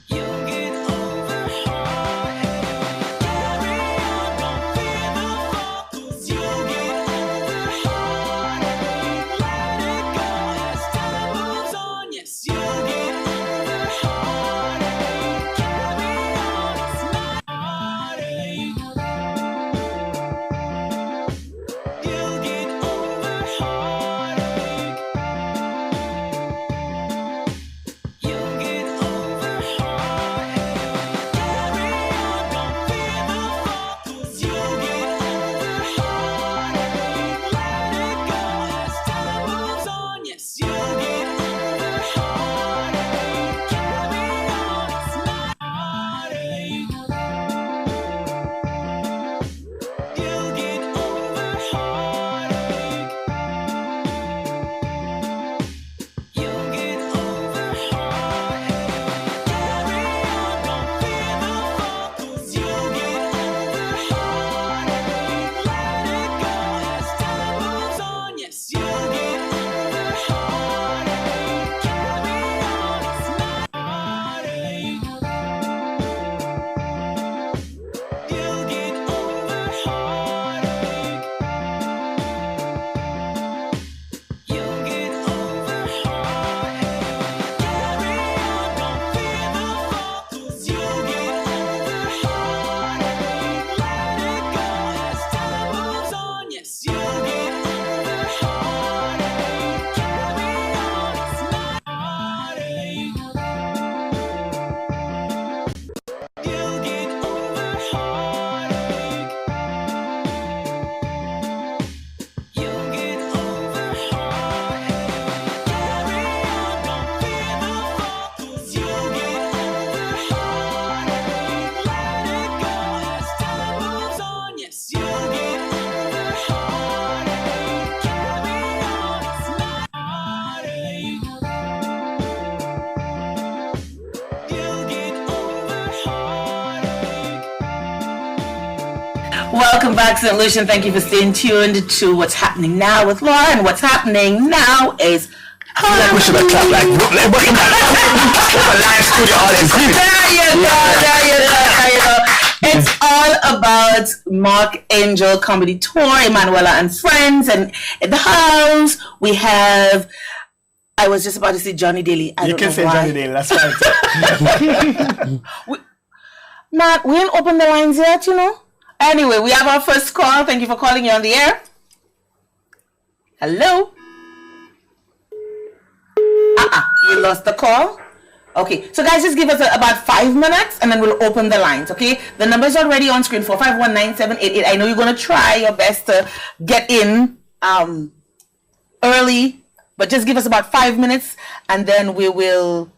You'll get over heartache. Carry on, don't fear the fall, 'cause you'll get over heartache. Let it go as time moves on. Yes, you'll get over heartache. Carry on, it's not heartache. You'll get over heartache. You'll get over heartache. Carry on, don't fear the fall, 'cause you'll get over heartache. Let it go as time moves on. Yes, you'll get over heartache. Carry on, it's not heartache. You'll get over heartache. You'll get over heartache. Carry on, don't fear the fall, 'cause you'll get over heartache. Let it go as time moves on. Yes, you'll get over heartache. Carry on, it's not heartache. You'll get over heartache. You'll get over heartache. Carry on, don't fear the fall, 'cause you'll get over heartache. Let it go as time moves on. Yes, you'll get over heartache. Carry on, it's not heartache. You'll get over heartache. You'll get over heartache. Carry on, don't fear the fall, 'cause you'll get over heartache. Let it go as time moves on. Yes, you'll get over heartache. Carry on, it's not heartache. You'll get over heartache.
Welcome back, St. Lucian. Thank you for staying tuned to What's Happening Now with Laura. And what's happening now is
Like we should have clapped like welcome back. A live studio audience.
there you go. It's all about Mark Angel Comedy Tour, Emanuela and friends, and in the house we have. I was just about to say Johnny Daly. I
You
don't
can
know
say
why.
Johnny Dale, that's right.
Matt, we ain't open the lines yet, you know. Anyway, we have our first call. Thank you for calling. You're on the air. Hello. lost the call. Okay, so guys, just give us about 5 minutes and then we'll open the lines, okay? The number's already on screen, 4519788. I know you're going to try your best to get in early, but just give us about 5 minutes and then we will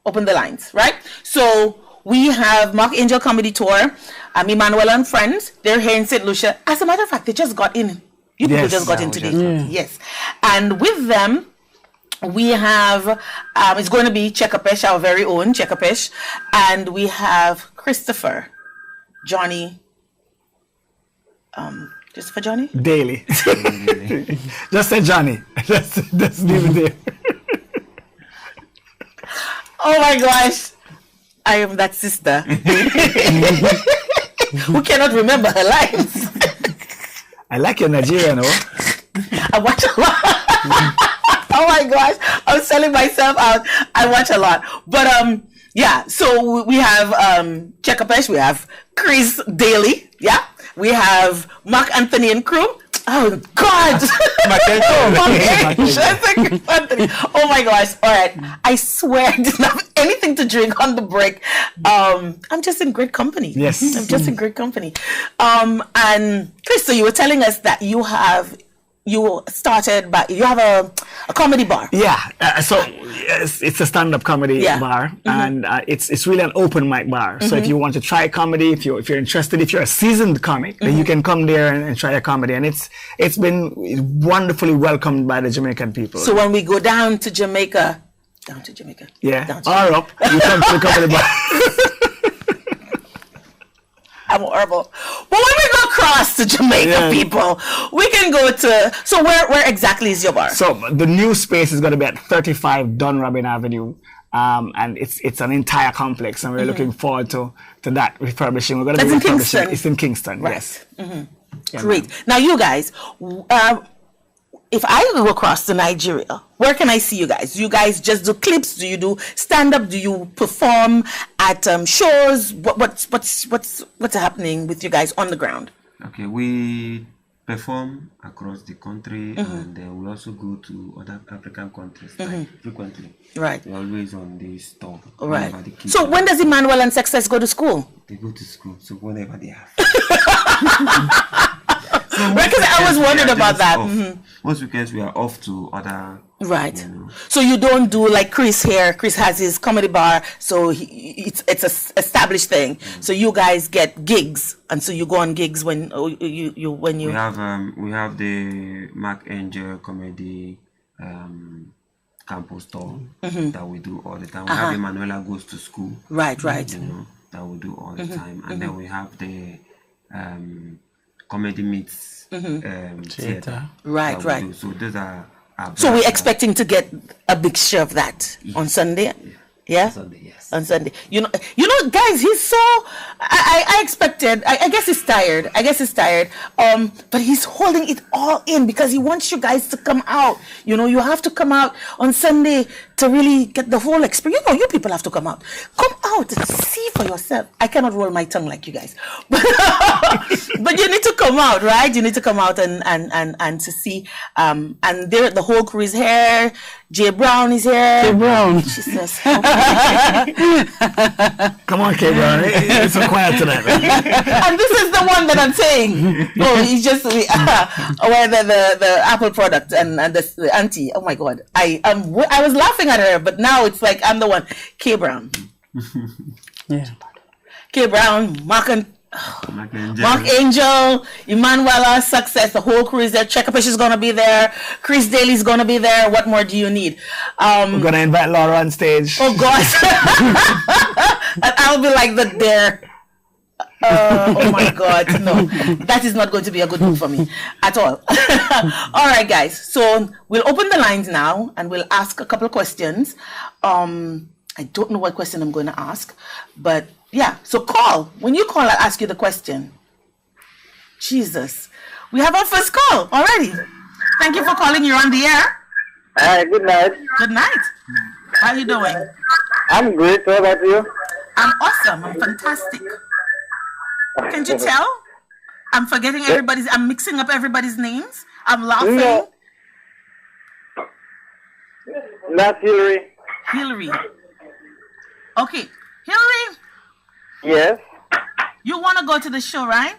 open the lines, right? So we have Mark Angel Comedy Tour, Emmanuel and Friends. They're here in St. Lucia. As a matter of fact, they just got in. You people
Yes.
just got
Yeah,
in
we
today.
just got in.
Yes. And with them, we have, it's going to be Chekapesh, our very own Chekapesh. And we have Christopher, Johnny, Christopher Johnny?
Daily. Just say Johnny. Just leave it there.
Oh my gosh. I am that sister who cannot remember her lines.
I like your Nigerian, oh.
I watch a lot. Oh my gosh, I'm selling myself out. I watch a lot. But yeah, so we have Chekapesh, we have Chris Daly, yeah. We have Mark Anthony and crew. Oh God. Oh my gosh. All right. I swear I didn't have anything to drink on the break. I'm just in great company.
Yes.
I'm just in great company. And Chris, so you were telling us that you have a comedy bar.
Yeah, so yes, it's a stand-up comedy
Yeah.
bar, and it's really an open mic bar. So if you want to try comedy, if you're interested, if you're a seasoned comic, then you can come there and try a comedy, and it's been wonderfully welcomed by the Jamaican people.
So when we go down to Jamaica,
yeah,
down to
or up, you come to the comedy bar.
I'm horrible. But when we go across to Jamaica,
Yeah.
people, we can go to. So where exactly is your bar?
So the new space is going to be at 35 Dunrobin Avenue. And it's an entire complex, and we're looking forward to that refurbishing. We're going to be
That's in
refurbishing.
Kingston.
It's in Kingston,
Right.
yes. Yeah,
Great. Now, you guys, if I go across to Nigeria, where can I see you guys? You guys just do clips? Do you do stand up? Do you perform at shows? What's happening with you guys on the ground?
Okay, we perform across the country, and then we also go to other African countries like frequently.
Right.
We're always on this tour.
Right.
whenever the kids
So
are-
when does Emmanuel and Success go to school?
they go to school? So whenever they have.
Because I was wondering about that.
Most weekends we are off to other.
Right.
You know.
So you don't do like Chris here. Chris has his comedy bar, so it's a established thing. So you guys get gigs, and so you go on gigs when you.
We have the Mark Angel Comedy campus tour that we do all the time. We have Emanuela Goes to School.
Right.
You know, that we do all the time, and then we have the comedy meets theater.
Right,
that we
right.
do. So those are.
So we're expecting to get a big share of that on Sunday. Yeah.
Sunday, yes.
On Sunday. You know, guys, he's so. I expected. I guess he's tired. But he's holding it all in because he wants you guys to come out. You know, you have to come out on Sunday to really get the whole experience. You know, you people have to come out. Come out and see for yourself. I cannot roll my tongue like you guys, but you need to come out, right? You need to come out and to see. And there, the whole crew is here. Jay Brown is here.
Jay Brown.
Jesus.
Come on, K Brown. It's so quiet tonight.
And this is the one that I'm saying. Oh, he's just where the Apple product and the auntie. Oh my God, I was laughing at her, but now it's like I'm the one. K Brown,
Yeah.
K Brown, Mark
Mark
Angel, Emanuela, Success. The whole crew is there. Chekapesh is gonna be there. Chris Daly's gonna be there. What more do you need?
We're going to invite Laura on stage.
Oh gosh, and I'll be like the dare. Oh my God, no, that is not going to be a good book for me at all. All right, guys, so we'll open the lines now and we'll ask a couple of questions. I don't know what question I'm going to ask, but yeah, so call. When you call, I'll ask you the question. Jesus, we have our first call already. Thank you for calling. You're on the air.
Hi, good night.
Good night. How are you doing?
I'm great. How about you?
I'm awesome. I'm fantastic. Can't you tell? I'm mixing up everybody's names. I'm laughing.
No. Not Hillary.
Hillary. Okay, Hillary,
Yes.
you want to go to the show, right?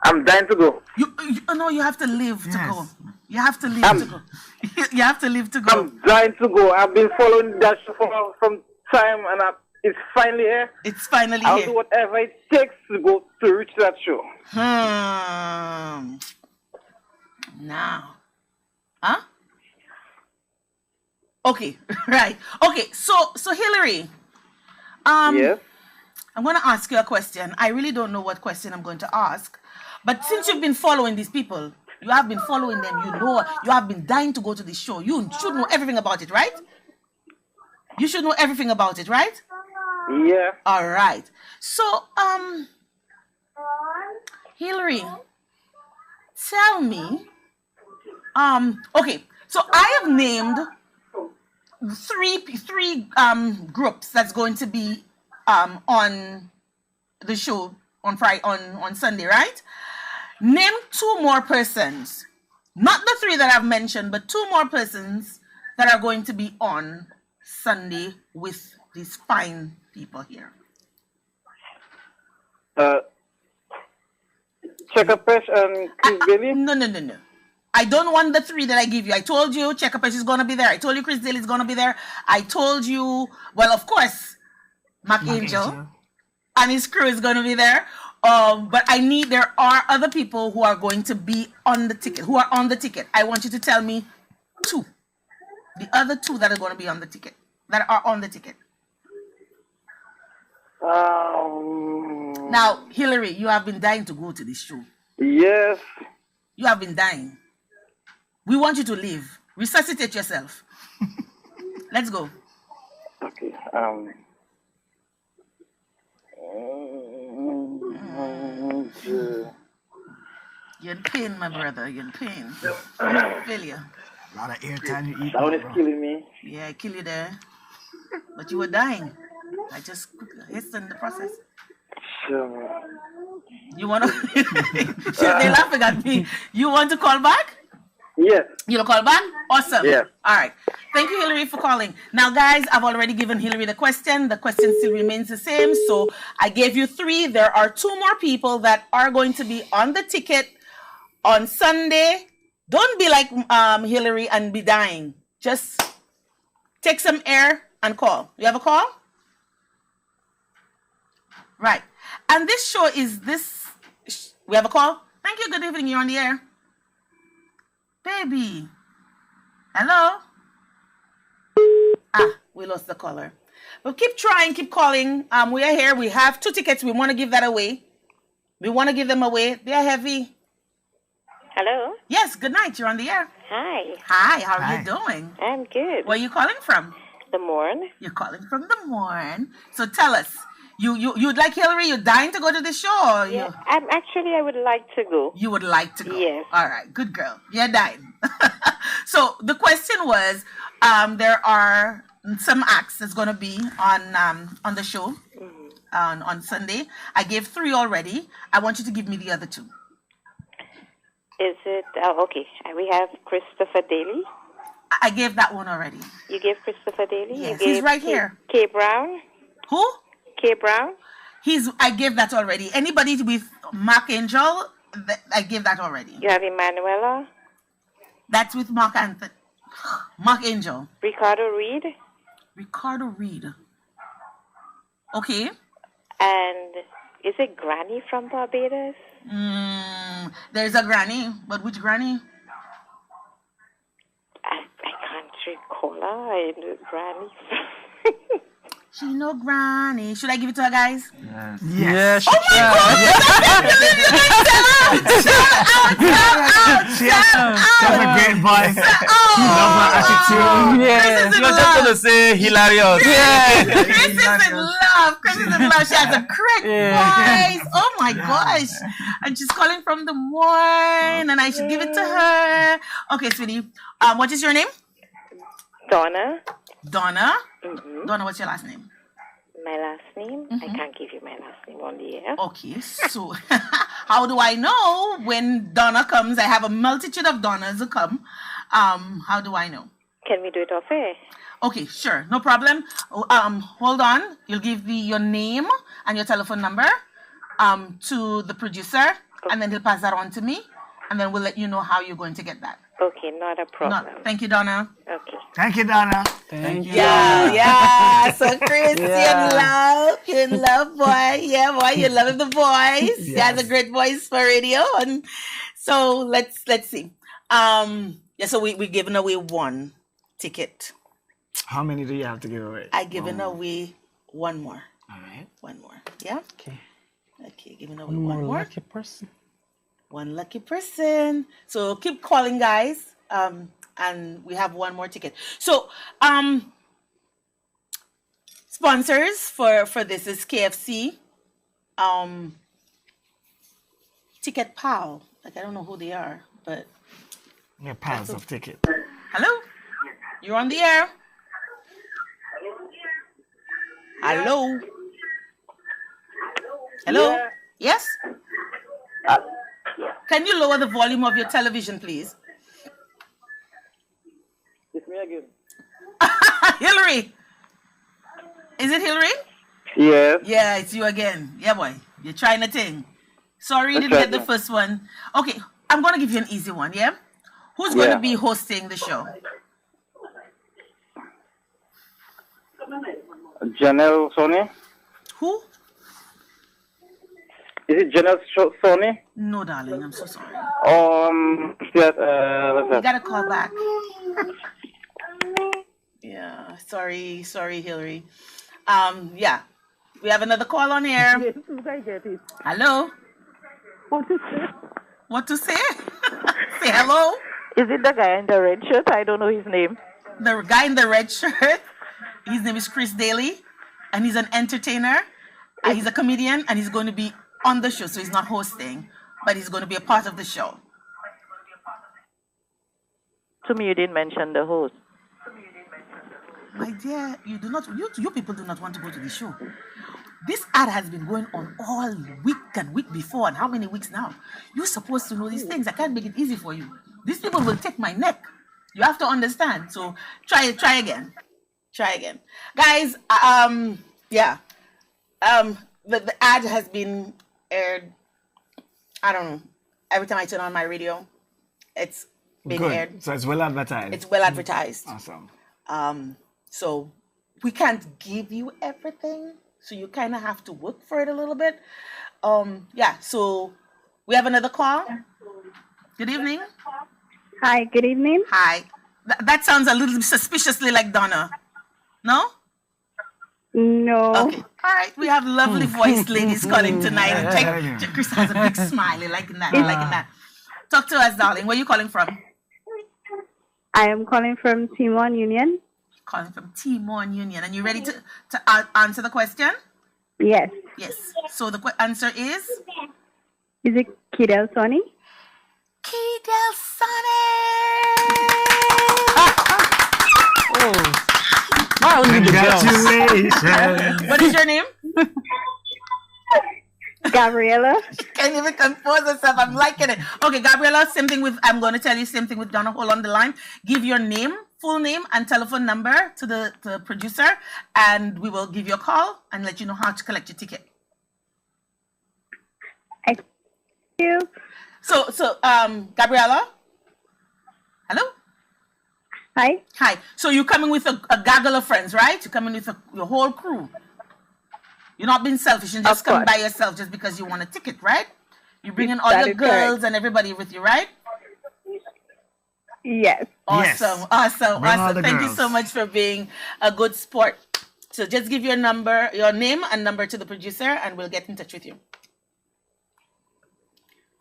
I'm dying to go.
No, you have to live to
Yes.
go. You have to live
I'm-
to go. You have to live to go.
I'm dying to go. I've been following that show from time, and it's finally here.
It's finally
I'll
here.
do whatever it takes to go to reach that show.
Now. Huh? Okay, right. Okay, so Hillary.
Yes.
I'm gonna ask you a question. I really don't know what question I'm going to ask. But since you've been following these people, you have been following them, you have been dying to go to this show. You should know everything about it, right? You should know everything about it, right?
Yeah.
All right. So, Hillary, tell me, okay, so I have named three groups that's going to be on the show on Friday, on Sunday, right? Name two more persons, not the three that I've mentioned, but two more persons that are going to be on Sunday with these fine people here.
Checker Pesh and Chris Bailey.
No. I don't want the three that I give you. I told you Checker Pesh is going to be there. I told you Chris Daly is going to be there. I told you, well, of course, Mark Angel and his crew is going to be there. But there are other people who are going to be on the ticket, who are on the ticket. I want you to tell me two. The other two that are going to be on the ticket, that are on the ticket. Now, Hillary, you have been dying to go to this show.
Yes.
You have been dying. We want you to live. Resuscitate yourself. Let's go.
Okay.
You're in pain, my brother. You're in pain. Failure.
A lot of airtime you eat.
That one is
bro.
killing me.
Yeah, I killed you there. But you were dying. I just hastened the process.
Sure.
You want to... They're laughing at me. You want to call back?
Yes.
You'll call back? Awesome.
Yeah.
All right. Thank you, Hillary, for calling. Now, guys, I've already given Hillary the question. The question still remains the same. So I gave you three. There are two more people that are going to be on the ticket on Sunday. Don't be like Hillary and be dying. Just take some air and call. You have a call? Right. And this show is this. We have a call? Thank you. Good evening. You're on the air. Baby. Hello? We lost the caller. But keep trying, keep calling. We are here. We have 2 tickets. We want to give that away. We want to give them away. They are heavy.
Hello.
Yes, good night. You're on the air.
Hi.
Hi, how are
Hi.
you doing?
I'm good.
Where are you calling from?
The morn.
You're calling from the morn. So tell us, you'd like Hillary? You're dying to go to the show? Or
Yeah. I would like to go.
You would like to go?
Yes.
All right, good girl. You're dying. So the question was, there are some acts that's going to be on the show on Sunday. I gave 3 already. I want you to give me the other 2.
Is it okay? We have Christopher Daly.
I gave that one already.
You gave Christopher Daly.
Yes,
you
he's
gave
right here.
K Brown.
Who?
K Brown.
I gave that already. Anybody with Mark Angel, I gave that already.
You have Emanuela.
That's with Mark Anthony. Mark Angel.
Ricardo Reed.
Ricardo Reed. Okay.
And is it Granny from Barbados?
There's a granny, but which granny?
I can't recall her. I know Granny.
She no granny. Should I give it to her, guys?
Yes.
Oh my God!
She has a great voice. Love her attitude.
Yeah.
Chris is in
You're just
love.
gonna say hilarious.
Chris is in love. Chris is in love. She has a correct voice. Oh my gosh. And she's calling from the morn, and I should give it to her. Okay, sweetie. What is your name?
Donna.
Donna.
Mm-hmm.
Donna, what's your last name?
My last name? I can't give you my last name on the air.
Okay, so how do I know when Donna comes? I have a multitude of Donnas who come. How do I know?
Can we do it off air?
Okay, sure, no problem. Hold on. You'll give your name and your telephone number to the producer, and then he'll pass that on to me, and then we'll let you know how you're going to get that.
Okay, not a problem.
Thank you, Donna.
Okay.
Thank you, Donna.
Thank you.
Yeah. So Chris, you in love, boy. Yeah, boy, you love the voice. He has a great voice for radio, and so let's see. So we're giving away one ticket.
How many do you have to give away?
I given away one more.
All right.
One more. Yeah.
Okay.
Okay, giving away
One
one
more
more.
lucky person.
One lucky person. So keep calling, guys. And we have one more ticket. So sponsors for this is KFC, Ticket Pal. Like I don't know who they are, but
Your piles of tickets.
Hello? You're on the air.
hello. Hello.
Yeah.
Yes? Can you lower the volume of your television, please?
It's me again.
Hillary. Is it Hillary?
Yes.
Yeah, it's you again. Yeah, boy. You're trying a thing. Sorry you
Let's
didn't
try
get the
again.
first one. Okay, I'm going to give you an easy one, yeah? Who's going to be hosting the show?
Janelle Sony.
Who?
Is it Janelle Sony?
No, darling. I'm so sorry.
Yes, what's
You
that?
got to call back. Yeah, sorry, Hillary. Yeah. We have another call on air. Hello? What to say? Say hello?
Is it the guy in the red shirt? I don't know his name.
The guy in the red shirt, his name is Chris Daly, and he's an entertainer. He's a comedian, and he's going to be on the show, so he's not hosting, but he's going to be a part of the show.
To me, you didn't mention the host.
My dear, you people do not want to go to the show. This ad has been going on all week and week before, and how many weeks now? You're supposed to know these things. I can't make it easy for you. These people will take my neck. You have to understand. So try again. Try again. Guys, the ad has been aired, I don't know, every time I turn on my radio, it's being aired.
Good. So it's well advertised.
It's well advertised.
Awesome.
So we can't give you everything. So you kind of have to work for it a little bit. So we have another call. Good evening.
Hi, good evening.
Hi. That sounds a little suspiciously like Donna. No?
No.
Okay. All right. We have lovely voiced ladies calling tonight. Check Chris has a big smiley, liking that. Liking that. Talk to us, darling. Where are you calling from?
I am calling from Timon Union.
Calling from Timon Union. And you ready to answer the question?
Yes.
Yes. So the answer is?
Is it Kidel Sonny?
Kidel Sonny!
Wow,
Congratulations.
What is your name?
Gabriella.
She can't even compose herself. I'm liking it. Okay, Gabriella, I'm going to tell you same thing with Donna. Hold on the line. Give your name, full name, and telephone number to the producer, and we will give you a call and let you know how to collect your ticket.
Thank you.
So, Gabriella? Hello?
Hi.
Hi. So you're coming with a gaggle of friends, right? You're coming with your whole crew. You're not being selfish and just coming by yourself just because you want a ticket, right? You're bringing all your girls and everybody with you, right?
Yes.
Awesome. Awesome.
Bring all
Awesome.
the
Thank you
girls.
so much for being a good sport. So just give your name and number to the producer, and we'll get in touch with you.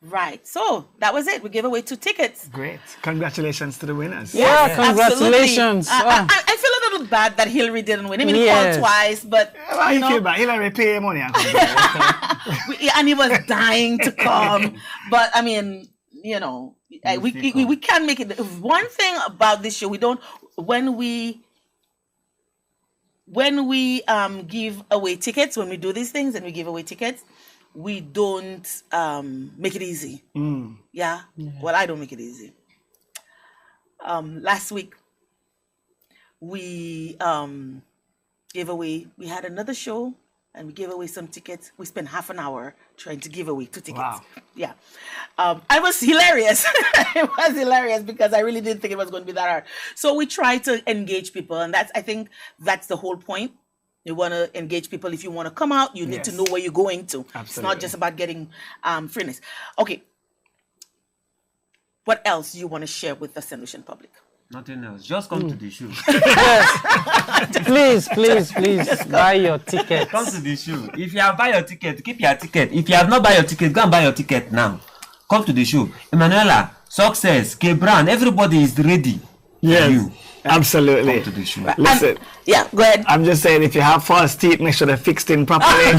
Right. So that was it. We gave away 2 tickets.
Great. Congratulations to the winners.
Yeah, congratulations.
Absolutely. I feel a little bad that Hillary didn't win. I mean, he
Yes.
called twice, but
Why you feel bad? Hillary pay your money.
and he was dying to come. But I mean, we can't make it. One thing about this show, we don't when we give away tickets, when we do these things and we give away tickets, we don't make it easy. Yeah. Well, I don't make it easy. Last week
we gave away. We had another show, and we gave away some tickets. We spent half an hour trying to give away 2 tickets.
Wow.
Yeah. I was hilarious. It was hilarious because I really didn't think it was going to be that hard. So we try to engage people, and I think that's the whole point. You want to engage people. If you want to come out, you need to know where you're going to. It's not
Absolutely.
just about getting freeness. Okay. What else do you want to share with the St. Lucian public?
Nothing else. Just come to the show.
Please buy your ticket.
Come to the show. If you have buy your ticket, keep your ticket. If you have not buy your ticket, go and buy your ticket now. Come to the show. Emanuela, Success, K Brown, everybody is ready.
Yes.
For you.
Absolutely.
Come to the show.
Listen.
Yeah, go ahead.
I'm just saying, if you have false teeth, make sure they're fixed in properly.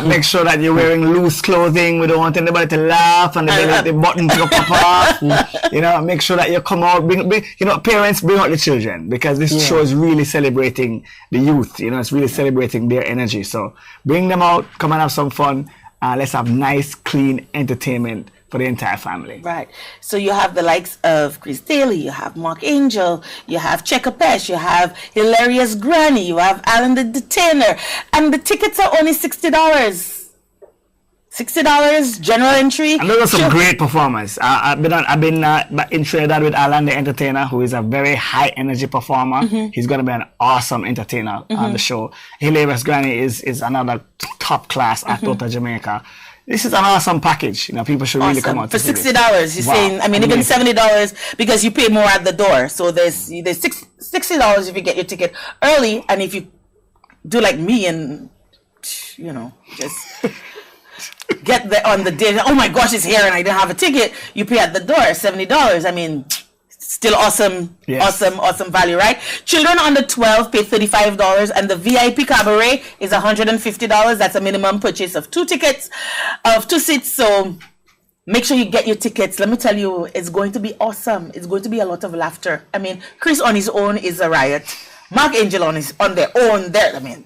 Make sure that you're wearing loose clothing. We don't want anybody to laugh and the buttons go pop off. You know, make sure that you come out. Bring, you know, parents, bring out the children, because this show is really celebrating the youth. You know, it's really celebrating their energy. So bring them out, come and have some fun. Let's have nice, clean entertainment for the entire family.
Right. So you have the likes of Chris Daly, you have Mark Angel, you have Checker Pesh, you have Hilarious Granny, you have Alan the Detainer, and the tickets are only $60. $60 general entry.
And those are some great performers. I've been in Trinidad with Alan the Entertainer, who is a very high energy performer. He's going to be an awesome entertainer on the show. Hilarious Granny is another top class actor out of Jamaica. This is an awesome package. You know, people should really come out
for
to see
$60.
this.
You're
Wow.
saying, I mean, even
Amazing.
$70 because you pay more at the door. So there's $60 if you get your ticket early, and if you do like me and you know just get there on the day. Oh my gosh, it's here, and I didn't have a ticket. You pay at the door $70. I mean, still awesome, awesome value, right? Children under 12 pay $35, and the VIP cabaret is $150. That's a minimum purchase of 2 tickets, of 2 seats. So make sure you get your tickets. Let me tell you, it's going to be awesome. It's going to be a lot of laughter. I mean, Chris on his own is a riot. Mark Angel on their own, I mean,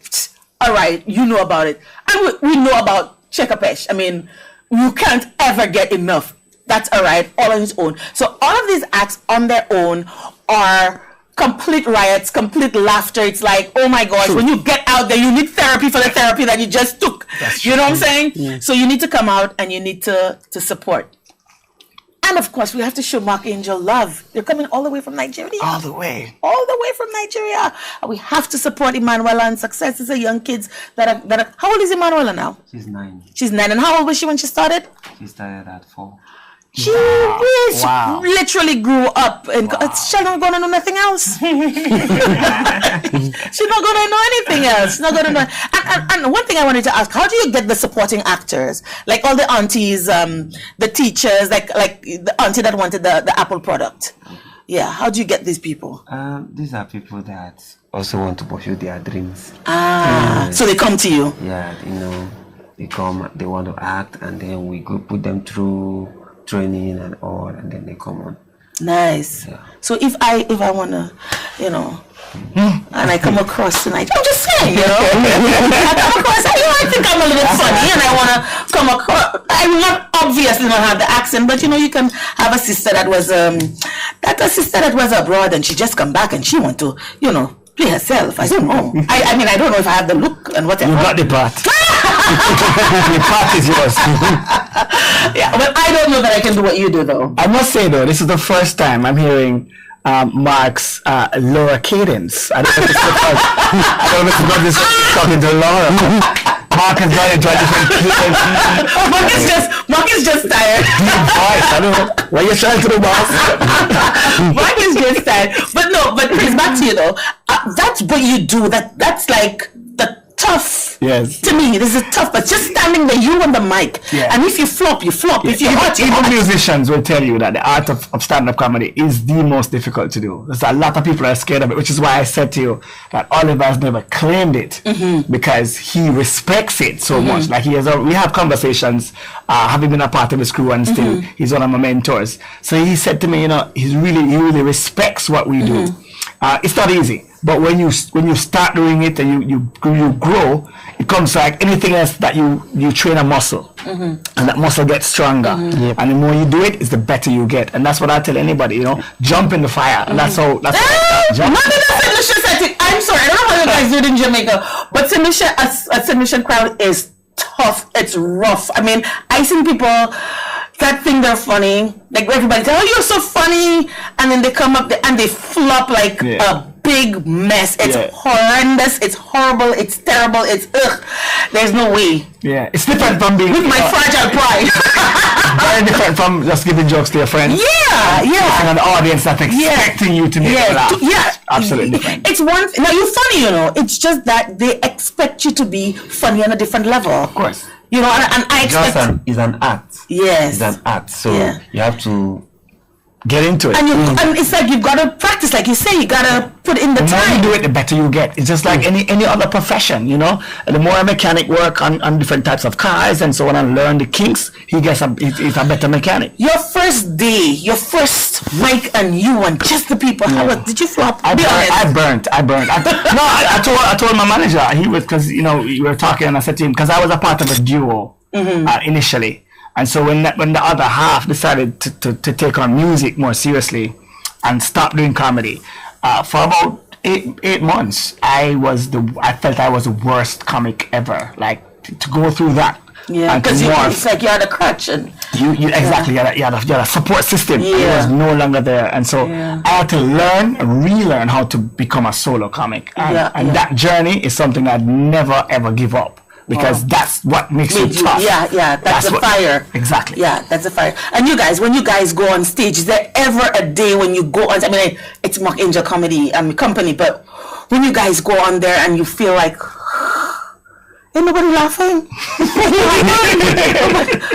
all right, you know about it, and we know about Checker Pesh. I mean, you can't ever get enough. That's all right, all on its own. So all of these acts on their own are complete riots, complete laughter. It's like, oh my gosh, when you get out there, you need therapy for the therapy that you just took. You know what I'm saying?
Yeah.
So you need to come out and you need to support. And of course, we have to show Mark Angel love. They're coming all the way from Nigeria.
All the way.
All the way from Nigeria. And we have to support Emanuela and Success. These are young kids that are. How old is Emanuela now?
She's 9.
She's 9. And how old was she when she started?
She started at 4.
She is
Wow.
literally grew up, and she's not gonna know nothing else. She's not gonna know anything else. She's not gonna know. And one thing I wanted to ask: how do you get the supporting actors, like all the aunties, the teachers, like the auntie that wanted the Apple product? Yeah, how do you get these people?
These are people that also want to pursue their dreams.
So they come to you.
Yeah, you know, they come, they want to act, and then we go put them through training and all, and then they come on.
Nice. So if I wanna, you know, and I come across tonight, I'm just saying, you know, I come across, I think I'm a little funny, and I wanna come across. I will not obviously not have the accent, but you know, you can have a sister that was abroad, and she just come back and she want to, you know, play herself. I don't know. I mean, I don't know if I have the look and whatever.
You got the part. The part is yours.
Yeah, but I don't know that I can do what you do, though.
I must say, though, this is the first time I'm hearing Mark's Laura cadence. I don't know if it's because he's talking to Laura. Mark has got into a different cadence.
Mark is just tired.
I don't know. What you trying to do, boss?
Mark is just tired. But Chris, back to you though. That's what you do. That's like the tough.
Yes.
To me, this is tough. But just standing there, you on the mic, and if you flop, you flop. If you hot, you
even
hot.
musicians will tell you that the art of stand-up comedy is the most difficult to do. There's a lot of people are scared of it, which is why I said to you that Oliver has never claimed it because he respects it so much. Like we have conversations, having been a part of his crew, and still he's one of my mentors. So he said to me, you know, he really respects what we do. It's not easy. But when you start doing it and you grow, it comes like anything else that you train a muscle, and that muscle gets stronger. And the more you do it, is the better you get. And that's what I tell anybody. Jump in the fire, and that's how. Jump.
I'm sorry, I don't know how you guys do it in Jamaica, but St. Lucia crowd is tough. It's rough. I mean, I see people that think they're funny. Like everybody says, "Oh, you're so funny," and then they come up and they flop like a big mess. It's horrendous. It's horrible. It's terrible. It's ugh. There's no way.
Yeah, it's different from being
with my fragile pride.
Very different from just giving jokes to your friends.
Yeah.
An audience that's expecting you to make them laugh.
Yeah,
absolutely different.
It's one. Now you're funny, It's just that they expect you to be funny on a different level. Of
course.
And I expect.
It's an act.
Yes.
It's an act. So you have to
get into it.
And it's like you've got to practice, like you say, you got to put in the time.
The more you do it, the better you get. It's just like any other profession, And the more a mechanic work on different types of cars and so on and learn the kinks, he's a better mechanic.
Your first day, your first mic and you and just the people, did you flop?
I burnt. I told my manager, he was, because, we were talking and I said to him, because I was a part of a duo initially. And so when the other half decided to take on music more seriously and stop doing comedy, for about 8 months, I felt I was the worst comic ever. Like to go through that.
Yeah, because it's like you had a crutch and
you exactly you had a support system. It was no longer there, and so I had to learn and relearn how to become a solo comic. And that journey is something I'd never ever give up. Because that's what makes you tough.
That's the fire.
Exactly.
Yeah, that's the fire. And you guys, when you guys go on stage, is there ever a day when you go on? I mean, it's Mark Angel Comedy Company, but when you guys go on there and you feel like, ain't nobody laughing?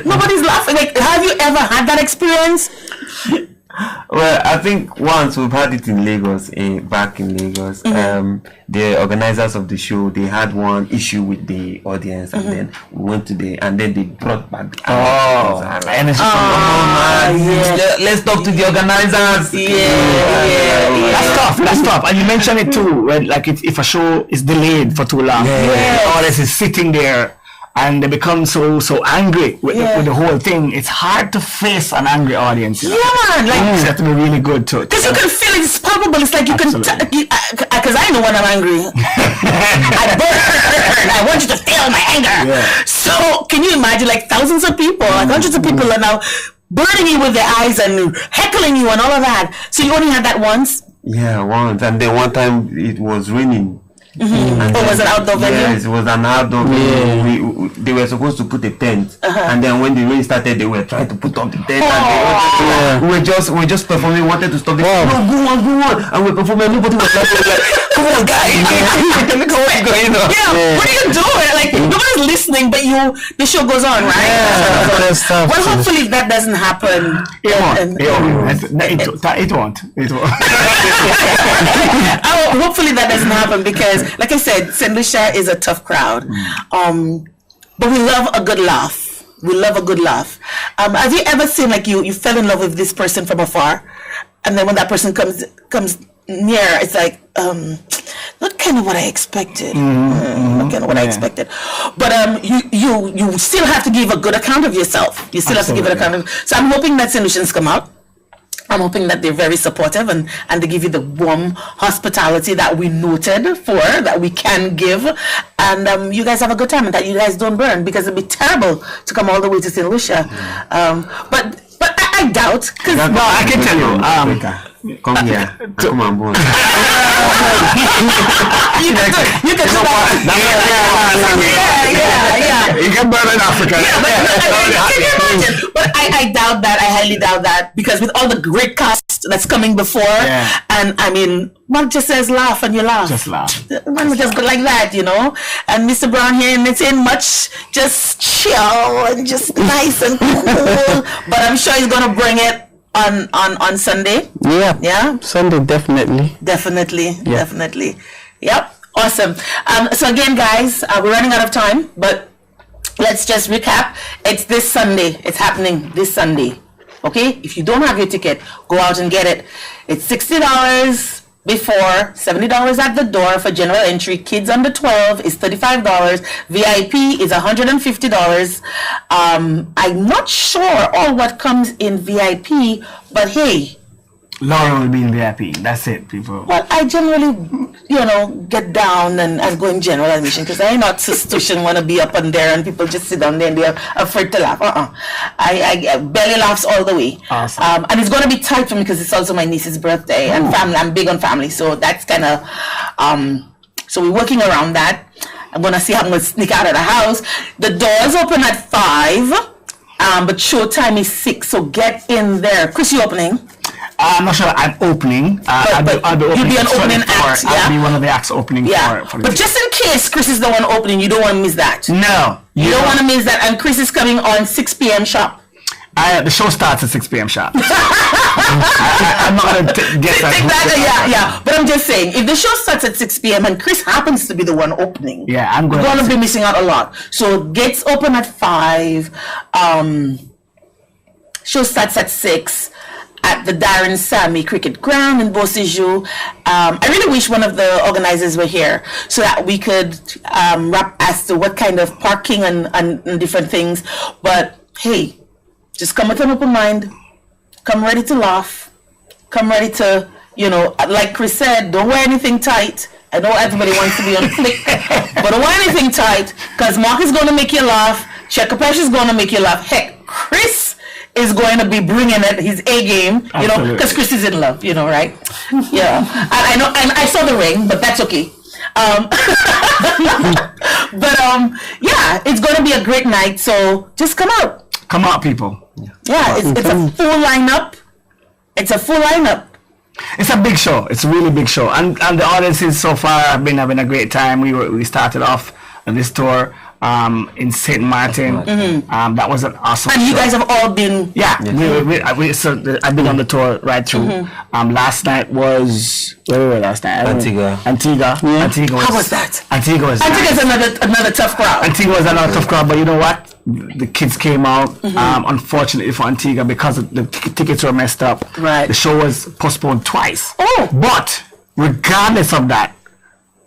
Nobody's laughing. Like, have you ever had that experience?
Well, I think once we've had it in Lagos, back in Lagos. The organizers of the show, they had one issue with the audience, and then we went to and then they brought back the let's talk to the organizers.
That's tough. And you mentioned it too, when if a show is delayed for too long, the audience is sitting there. And they become so angry with the whole thing. It's hard to face an angry audience.
Yeah, man.
You have to be really good to it.
Because you can feel it's palpable. It's like you can... Because I know when I'm angry. I burn. I want you to feel my anger. Yeah. So, can you imagine, thousands of people, hundreds of people are now burning you with their eyes and heckling you and all of that. So, you only had that once?
Yeah, once. And then one time it was raining.
And was it an outdoor venue?
Yes, it was an outdoor venue. They were supposed to put a tent, and then when the rain started, they were trying to put up the tent. And we were just performing. Wanted to stop it. No, go on, and we're performing. Nobody was like, "Come on, guys, look what's going on."
What are you doing? Nobody's listening, but the show goes on, right? Well, hopefully that doesn't happen.
It won't.
Hopefully that doesn't happen because, like I said, St. Lucia is a tough crowd. But we love a good laugh. Have you ever seen you fell in love with this person from afar, and then when that person comes near, it's like not kind of what I expected. Not kind of what I expected. But you still have to give a good account of yourself. You still have to give an account of. So I'm hoping that solutions come out. I'm hoping that they're very supportive and they give you the warm hospitality that we noted for, that we can give. And you guys have a good time and that you guys don't burn, because it'd be terrible to come all the way to St. Lucia. But I doubt.
No, I can tell you.
Come here. Come on, boy.
You can do that.
You can burn in Africa.
But I doubt that. I highly doubt that, because with all the great cast that's coming before, and I mean, one just says laugh and you laugh.
Just laugh.
One just go like that, And Mr. Brown here, and it's in much, just chill and just nice and cool. But I'm sure he's gonna bring it on Sunday. Yeah.
Sunday, definitely.
Definitely. Yep. Awesome. So again, guys, we're running out of time, but let's just recap. It's this Sunday. It's happening this Sunday. Okay? If you don't have your ticket, go out and get it. It's $60. before, $70 at the door for general entry. Kids under 12 is $35. VIP is $150. I'm not sure all what comes in VIP, but hey,
Laura will be in VIP. That's it, people.
well, I generally, get down and go in general admission because I'm not suspicion want to be up and there and people just sit down there and they're afraid to laugh. I belly laughs all the way.
Awesome.
And it's going to be tight for me because it's also my niece's birthday and family. I'm big on family, so that's kind of, so we're working around that. I'm going to see how I'm going to sneak out of the house. The doors open at 5, but show time is 6, so get in there. Chris, you opening?
I'm not sure I'm opening. I'll be
you'll be an opening
for-
act,
I'll be one of the acts opening for
But just in case Chris is the one opening, you don't want to miss that.
No.
You don't want to miss that. And Chris is coming on 6 p.m. sharp.
The show starts at 6 p.m. sharp. I'm not going to guess that.
Yeah. But I'm just saying, if the show starts at 6 p.m. and Chris happens to be the one opening,
I'm
going to be missing out a lot. So gates open at 5. Show starts at 6. At the Darren Sammy Cricket Ground in Beausejour. I really wish one of the organizers were here so that we could rap as to what kind of parking and different things. But hey, just come with an open mind. Come ready to laugh. Come ready to, like Chris said, don't wear anything tight. I know everybody wants to be on flick, but don't wear anything tight because Mark is going to make you laugh. Chekapesh is going to make you laugh. Heck, Chris is going to be bringing it his A game, because Chris is in love, right? Yeah, and I know, and I saw the ring, but that's okay. Yeah, it's going to be a great night. So just come out.
Come out, people.
Yeah, it's a full lineup. It's a full lineup.
It's a big show. It's a really big show, and the audiences so far have been having a great time. We started off this tour in St. Martin. That was an awesome
and
show.
you guys have all been
so I've been on the tour right through. Last night was where we were last night?
Antigua.
Antigua
How was that?
Antigua is
another tough crowd.
Antigua was another tough crowd, but you know what? The kids came out. Unfortunately for Antigua, because the tickets were messed up.
Right.
The show was postponed twice.
Oh.
But regardless of that,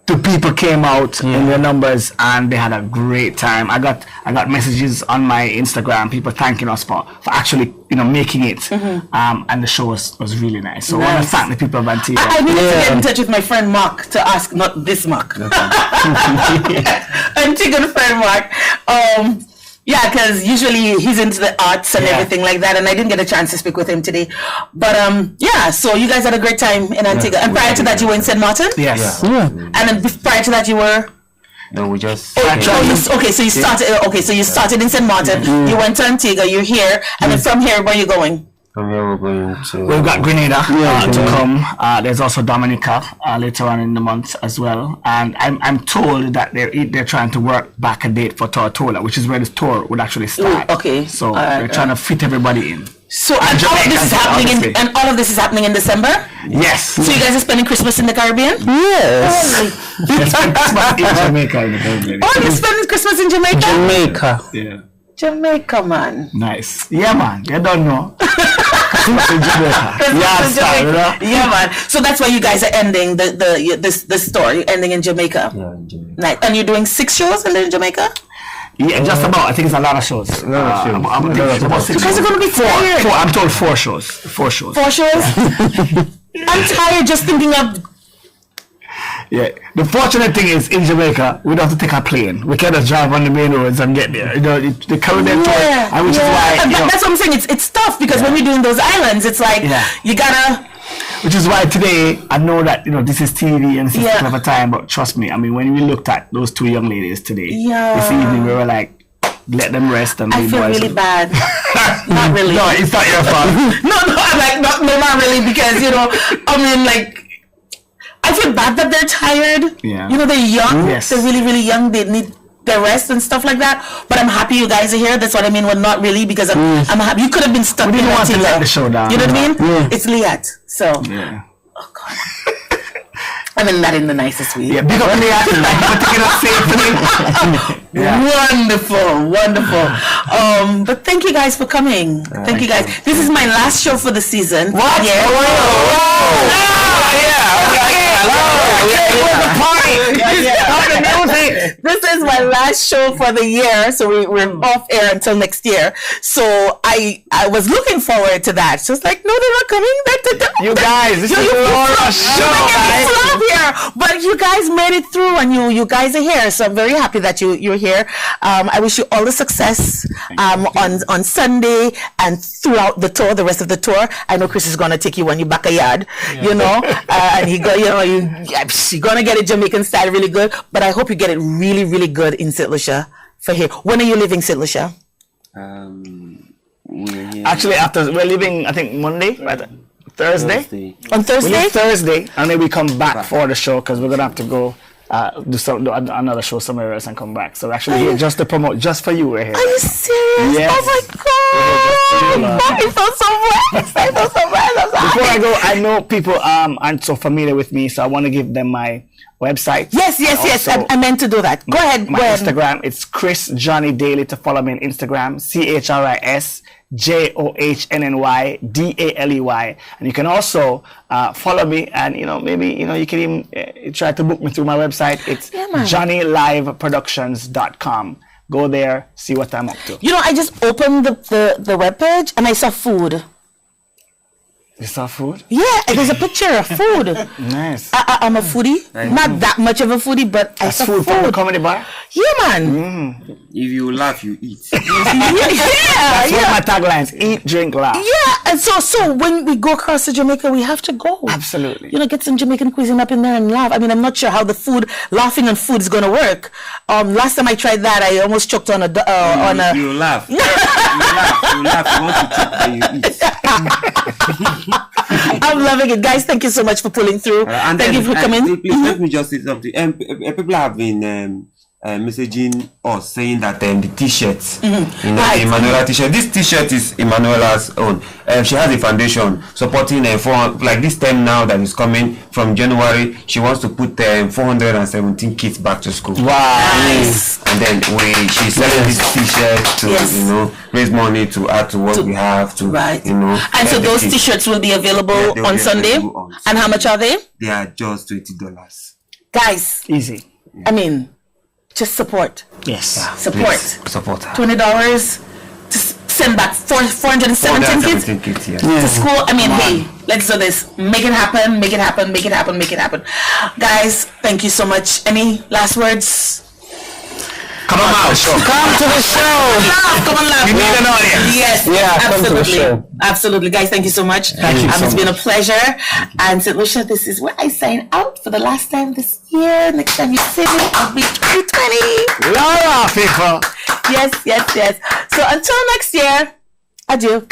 the people came out in their numbers and they had a great time. I got messages on my Instagram, people thanking us for actually making it. And the show was really nice. So I want to thank the people of Antigua.
I needed to get in touch with my friend Mark to ask, not this Mark. Antigua friend Mark. Yeah, because usually he's into the arts and everything like that, and I didn't get a chance to speak with him today. But so you guys had a great time in Antigua. And prior to that, you were in St. Martin?
Yes.
And then prior to that, you were?
No, we just.
So you started in St. Martin. You went to Antigua. You're here, and then from here, where are you going?
From here, we're going to.
We've got Grenada to come. There's also Dominica later on in the month as well. And I'm told that they're trying to work back a date for Tortola, which is where this tour would actually start.
Okay.
So they're trying to fit everybody in.
So and all of this is happening and all of this is happening in December?
Yes.
So you guys are spending Christmas in the Caribbean?
Yes.
They're spending Christmas in Jamaica.
Oh, you're spending Christmas in Jamaica?
Jamaica.
Yeah.
Jamaica, man.
Nice. Yeah, man. You don't know.
Yeah, man. So that's why you guys are ending the story, ending in Jamaica.
Yeah, in Jamaica.
Nice. And you're doing 6 shows in Jamaica?
Yeah, just about. I think it's a lot of shows.
You guys are going to be tired.
I'm told 4 shows. 4 shows.
4 shows? I'm tired just thinking of.
Yeah. The fortunate thing is in Jamaica, we don't have to take a plane. We can just drive on the main roads and get there. The Caribbean tour, and which is why.
That's what I'm saying. It's tough because when we're doing those islands, it's like you gotta.
Which is why today I know that this is TV and this is clever time, but trust me, I mean when we looked at those 2 young ladies today, this evening we were like, let them rest and
I feel really bad. Not really.
No, it's not your fault.
no, I'm like not really because I mean like. I feel bad that they're tired.
Yeah.
They're young.
Yes.
They're really, really young. They need their rest and stuff like that. But I'm happy you guys are here. That's what I mean. Well, not really because I'm happy. You could have been stuck in
didn't want to
Antigua.
let the show down.
You know what I mean?
Yeah.
It's Liat. So.
Yeah.
Oh God. I mean that in the nicest way.
Yeah, big up Liat. Taking us safely.
Wonderful. But thank you guys for coming. Thank you guys. This is my last show for the season.
What?
Yeah.
Oh, yeah.
is my last show for the year, so we're off air until next year. So I was looking forward to that. So it's like, no, they're not coming.
You guys, this is Laura's show,
here, but you guys made it through, and you guys are here. So I'm very happy that you're here. I wish you all the success on Sunday and throughout the tour, the rest of the tour. I know Chris is gonna take you when you back a yard, you know, and he go, you know, you're gonna get it Jamaican style really good. But I hope you get it really, really good in St. Lucia for here. When are you leaving St. Lucia?
Actually, we're leaving, I think Monday, right? Thursday.
On Thursday?
We leave Thursday, and then we come back for the show because we're gonna have to go do another show somewhere else and come back. So actually, here just to promote, just for you, we're here.
Are you serious?
Yes.
Oh my God! I feel so bad. I feel so bad.
Before I go, I know people aren't so familiar with me, so I want to give them my website.
Yes. I meant to do that. Go ahead.
My Instagram, it's Chris Johnny Daly to follow me on Instagram. ChrisJohnny and you can also follow me, and maybe you can even try to book me through my website. It's JohnnyLiveProductions.com. Go there, see what I'm up to.
I just opened the webpage and I saw food.
You saw food?
Yeah, there's a picture of food.
Nice.
I'm a foodie. Not that much of a foodie, but I saw food.
From the comedy bar?
Yeah, man.
If you laugh, you eat.
Yeah.
That's one of my taglines: eat, drink, laugh.
Yeah, and so when we go across to Jamaica, we have to go.
Absolutely.
Get some Jamaican cuisine up in there and laugh. I mean, I'm not sure how laughing on food is going to work. Last time I tried that, I almost choked on a.
You laugh. You laugh. You want to choke, then you eat.
I'm loving it, guys. Thank you so much for pulling through.
And
thank you for coming.
Please let me just say something. People have been messaging us saying that the t-shirts, Emanuela t-shirt. This t-shirt is Emanuela's own. She has a foundation supporting like this time now that is coming from January. She wants to put 417 kids back to school.
Wow! Nice.
And then she's selling this t-shirt to raise money to add to what we have to
And so those t-shirts will be available on Sunday. And how much are they?
They are just $20.
Guys,
easy.
I mean, just support.
Yes.
Support.
Support.
$20 to send back 417 kids to school. I mean, hey, let's do this. Make it happen. Make it happen. Make it happen. Make it happen. Guys, thank you so much. Any last words?
Come on out.
Come to the show. Come on, laugh.
You need an audience.
Yes.
Yeah,
absolutely.
come to the show.
Absolutely. Guys, thank you so much.
Thank you so
It's been a
much.
pleasure. And St. Lucia, this is where I sign out for the last time this year. Next time you see me, I'll be 2020.
Laura, people.
Yes. So until next year, adieu.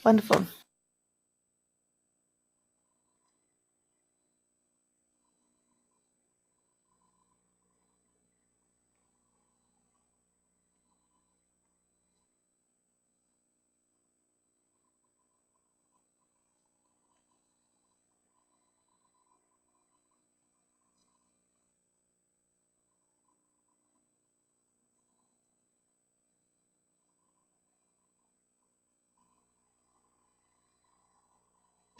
Wonderful.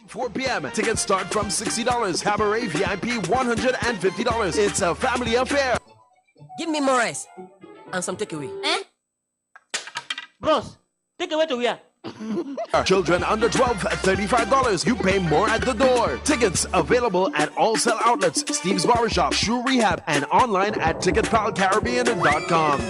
$4 p.m. Tickets start from $60. Cabaret VIP $150. It's a family affair.
Give me more rice and some takeaway.
Bros, take away to where?
Children under 12 at $35. You pay more at the door. Tickets available at all sell outlets, Steve's Barbershop, Shoe Rehab, and online at ticketpalcaribbean.com.